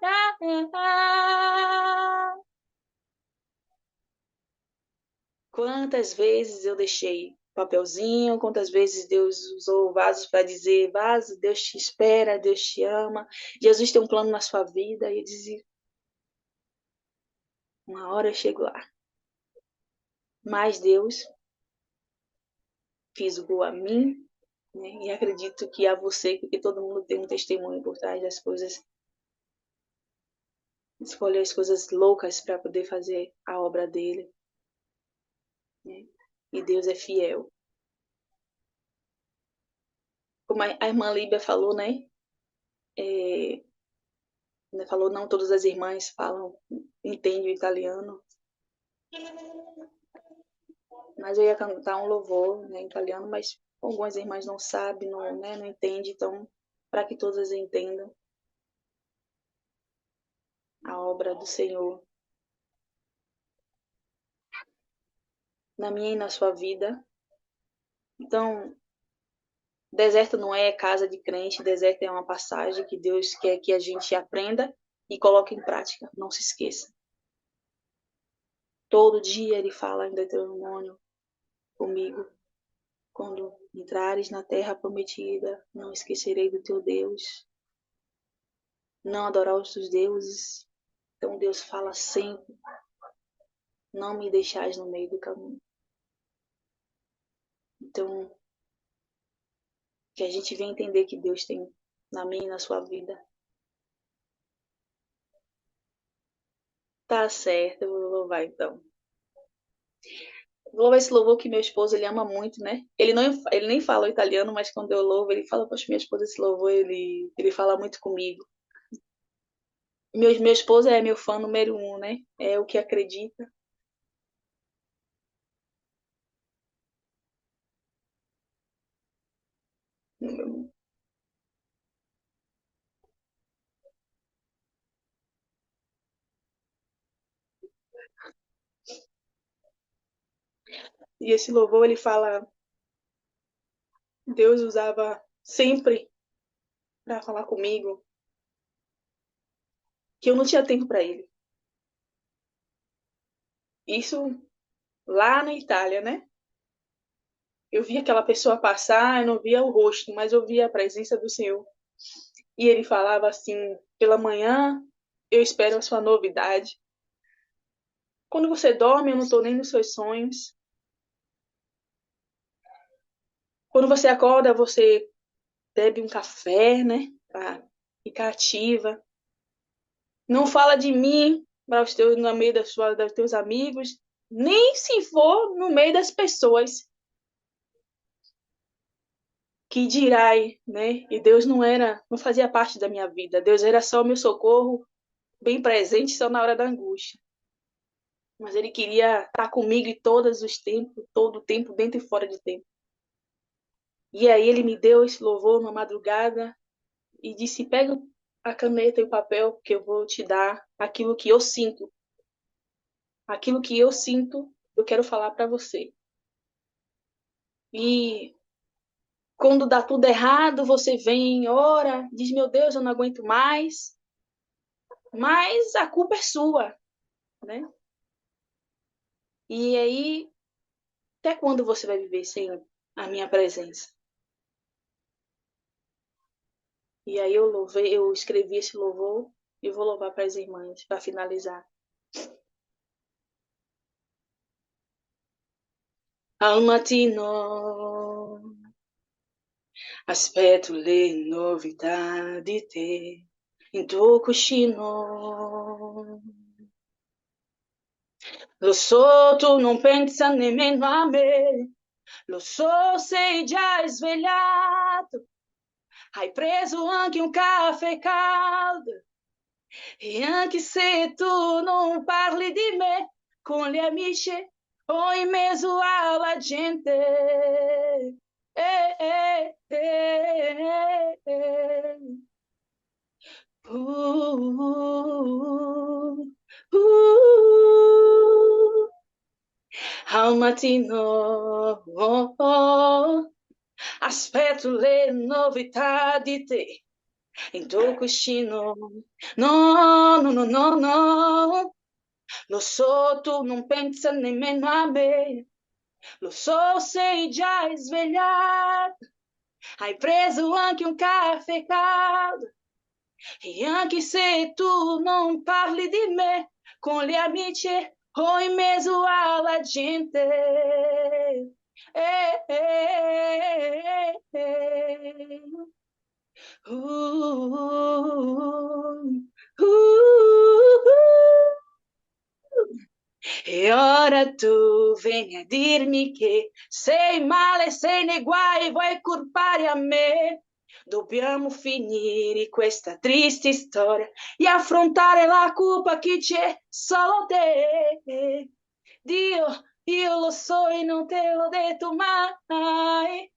A: Quantas vezes eu deixei papelzinho, quantas vezes Deus usou vasos para dizer, vaso, Deus te espera, Deus te ama, Jesus tem um plano na sua vida, e eu dizia, uma hora eu chego lá. Mas Deus fisgou a mim, né? E acredito que a você, porque todo mundo tem um testemunho por trás das coisas, escolher as coisas loucas para poder fazer a obra dele, né? E Deus é fiel. Como a irmã Líbia falou, né? Falou, não todas as irmãs falam, entendem o italiano. Mas eu ia cantar um louvor, né, em italiano, mas algumas irmãs não sabem, não, né, não entendem, então, para que todas entendam a obra do Senhor na minha e na sua vida. Então, deserto não é casa de crente, deserto é uma passagem que Deus quer que a gente aprenda e coloque em prática. Não se esqueça. Todo dia ele fala em Deuteronômio comigo. Quando entrares na terra prometida, não esquecerei do teu Deus. Não adorar os teus deuses. Então Deus fala sempre, não me deixais no meio do caminho. Então, que a gente venha entender que Deus tem na minha e na sua vida. Tá certo, eu vou louvar então. Vou louvar esse louvor que meu esposo, ele ama muito, né? Ele nem fala o italiano, mas quando eu louvo, ele fala, poxa, minha esposa, esse louvor, ele fala muito comigo. Meu esposo é meu fã número 1, né? É o que acredita. E esse louvor, ele fala, Deus usava sempre para falar comigo que eu não tinha tempo para ele. Isso lá na Itália, né? Eu via aquela pessoa passar, eu não via o rosto, mas eu via a presença do Senhor. E ele falava assim, pela manhã eu espero a sua novidade. Quando você dorme, eu não estou nem nos seus sonhos. Quando você acorda, você bebe um café, né? Pra ficar ativa. Não fala de mim para os teus, no meio dos teus amigos, nem se for no meio das pessoas que dirai, né? E Deus não fazia parte da minha vida. Deus era só o meu socorro, bem presente só na hora da angústia. Mas ele queria estar comigo em todos os tempos, todo o tempo, dentro e fora de tempo. E aí ele me deu esse louvor numa madrugada e disse, pega a caneta e o papel que eu vou te dar aquilo que eu sinto. Aquilo que eu sinto, eu quero falar para você. E Quando dá tudo errado, você vem, ora, diz, meu Deus, eu não aguento mais. Mas a culpa é sua, né? E aí, até quando você vai viver sem a minha presença? E aí eu escrevi esse louvor e vou louvar para as irmãs, para finalizar. Al mattino aspetto le novità di te in tuo cuscino. Lo so, tu non pensa nemmeno a me. Lo so, sei già svegliato. Hai preso anche un caffè caldo. E anche se tu non parli di me con gli amici o in mezzo alla gente. Eh, eh, eh, eh. Uh, Al mattino aspetto le novità di te in tuo cuscino. No, no, no, no, no. Lo so, tu non pensa nemmeno a me. Lo so, sei già svegliato. Hai preso anche un caffè caldo. E anche se tu non parli di me con gli amici o in mezzo alla gente. Eh, eh, eh. Uh, E ora tu vem a dirmi che sei male, sei nei guai, vuoi colpare a me. Dobbiamo finire questa triste storia e affrontare la colpa che c'è solo te. Dio, io lo so e non te l'ho detto mai,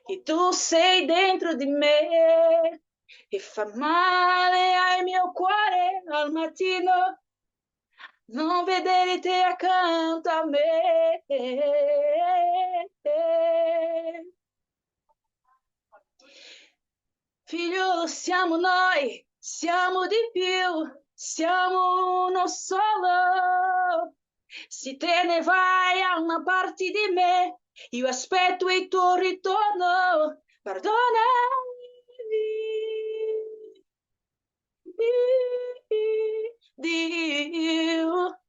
A: che tu sei dentro di me e fa male al mio cuore al mattino non vedere te accanto a me. Figlio, siamo noi, siamo di più, siamo uno solo. Se te ne vai a una parte di me, io aspetto il tuo ritorno. Perdonami. Dio,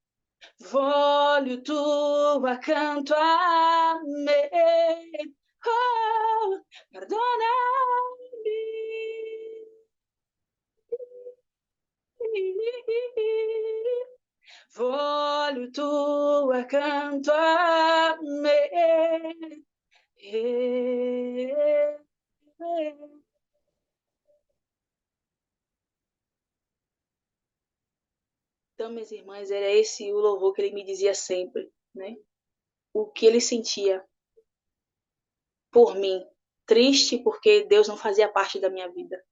A: voglio tu accanto a me. Oh, perdonami. Voglio tu accanto a me. Então, minhas irmãs, era esse o louvor que ele me dizia sempre, né? O que ele sentia por mim. Triste porque Deus não fazia parte da minha vida.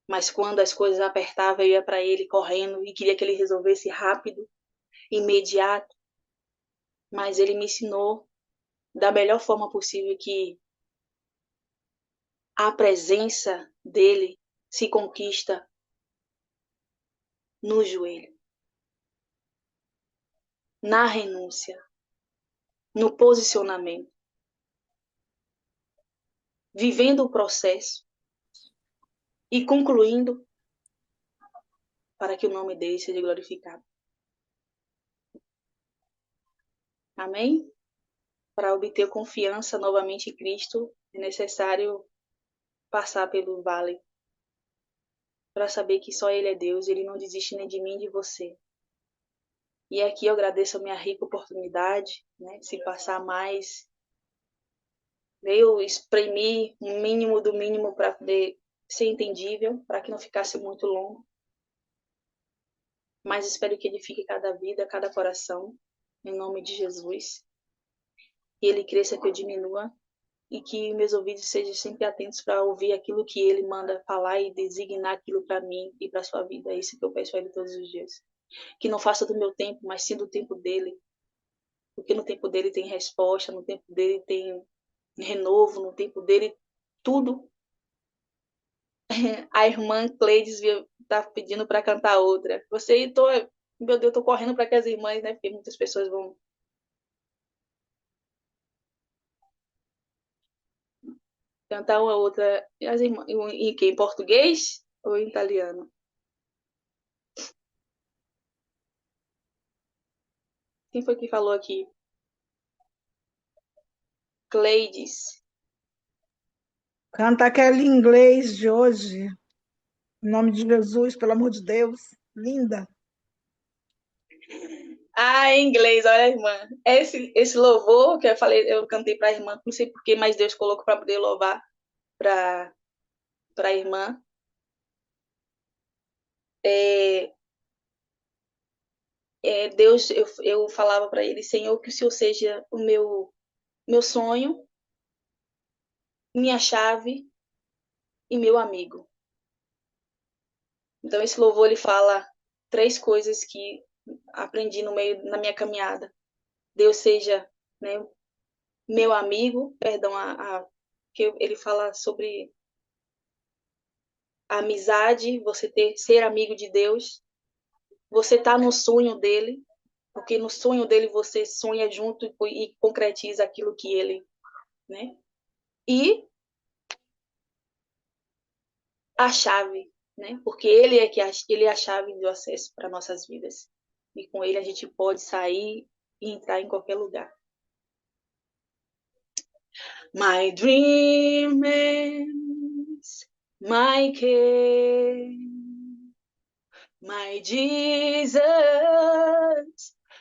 A: Mas quando as coisas apertavam, eu ia para ele correndo e queria que ele resolvesse rápido, imediato. Mas ele me ensinou da melhor forma possível que a presença dele se conquista no joelho, na renúncia, no posicionamento, vivendo o processo e concluindo para que o nome dele seja glorificado. Amém? Para obter confiança novamente em Cristo, é necessário passar pelo vale, para saber que só Ele é Deus, Ele não desiste nem de mim, nem de você. E aqui eu agradeço a minha rica oportunidade, né? Se passar mais, eu espremi o mínimo do mínimo para poder ser entendível, para que não ficasse muito longo. Mas espero que edifique cada vida, cada coração, em nome de Jesus. Que Ele cresça, que eu diminua, e que meus ouvidos sejam sempre atentos para ouvir aquilo que Ele manda falar e designar aquilo para mim e para a sua vida. É isso que eu peço a Ele todos os dias. Que não faça do meu tempo, mas sim do tempo dEle. Porque no tempo dEle tem resposta, no tempo dEle tem renovo, no tempo dEle tudo. A irmã Cleides tá pedindo para cantar outra. Meu Deus, tô correndo para que as irmãs, né? Porque muitas pessoas vão cantar uma outra. As irmãs, em que? Em português ou em italiano? Quem foi que falou aqui? Cleides.
E: Canta aquele inglês de hoje. Em nome de Jesus, pelo amor de Deus. Linda.
A: Ah, em inglês, olha, irmã. Esse louvor que eu falei, eu cantei para a irmã, não sei por que, mas Deus colocou para poder louvar para a irmã. Deus, eu falava para ele, Senhor, que o Senhor seja o meu sonho, minha chave e meu amigo. Então, esse louvor, ele fala 3 coisas que aprendi na minha caminhada. Deus seja, né, meu amigo, perdão, que ele fala sobre a amizade, ser amigo de Deus, você tá no sonho dele, porque no sonho dele você sonha junto e concretiza aquilo que ele, né? E a chave, né? Porque ele é a chave do acesso para nossas vidas. E com ele a gente pode sair e entrar em qualquer lugar. My dream is my king, my Jesus,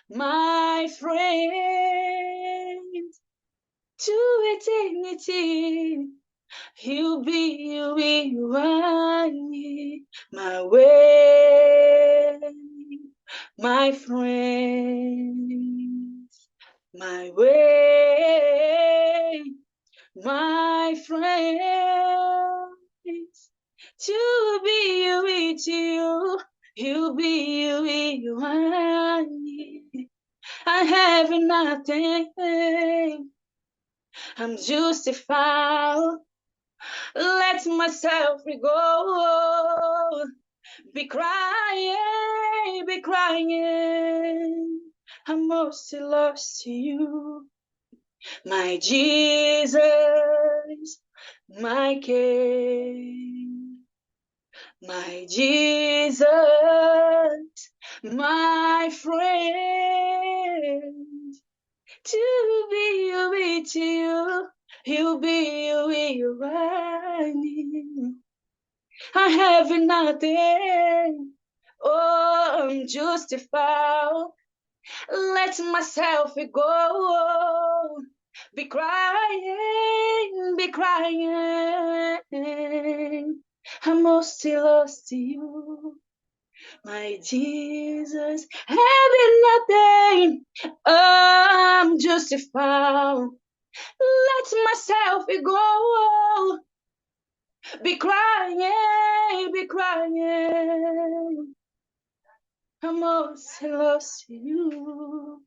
A: my friend, to eternity. He'll be my way, my friend, my way, my friend, to be with you, he'll be I have nothing, I'm justified. Let myself go, be crying. I'm mostly lost to you, my Jesus, my King, my Jesus, my friend. To be with you, he'll be with I have nothing, oh, I'm justified. Let myself go, be crying. I'm all still lost to you, my Jesus. Having nothing, I'm justified. Let myself go, be crying. I'm all still lost to you.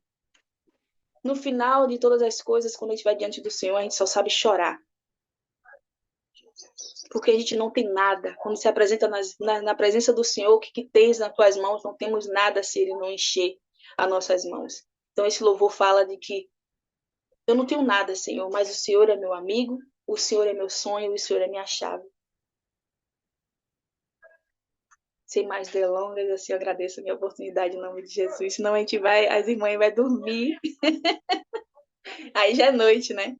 A: No final de todas as coisas, quando a gente vai diante do Senhor, a gente só sabe chorar. Porque a gente não tem nada. Quando se apresenta na presença do Senhor, o que tens nas tuas mãos, não temos nada se Ele não encher as nossas mãos. Então esse louvor fala de que eu não tenho nada, Senhor, mas o Senhor é meu amigo, o Senhor é meu sonho, o Senhor é minha chave. Sem mais delongas, assim, eu agradeço a minha oportunidade em nome de Jesus. Senão as irmãs vão dormir. Aí já é noite, né?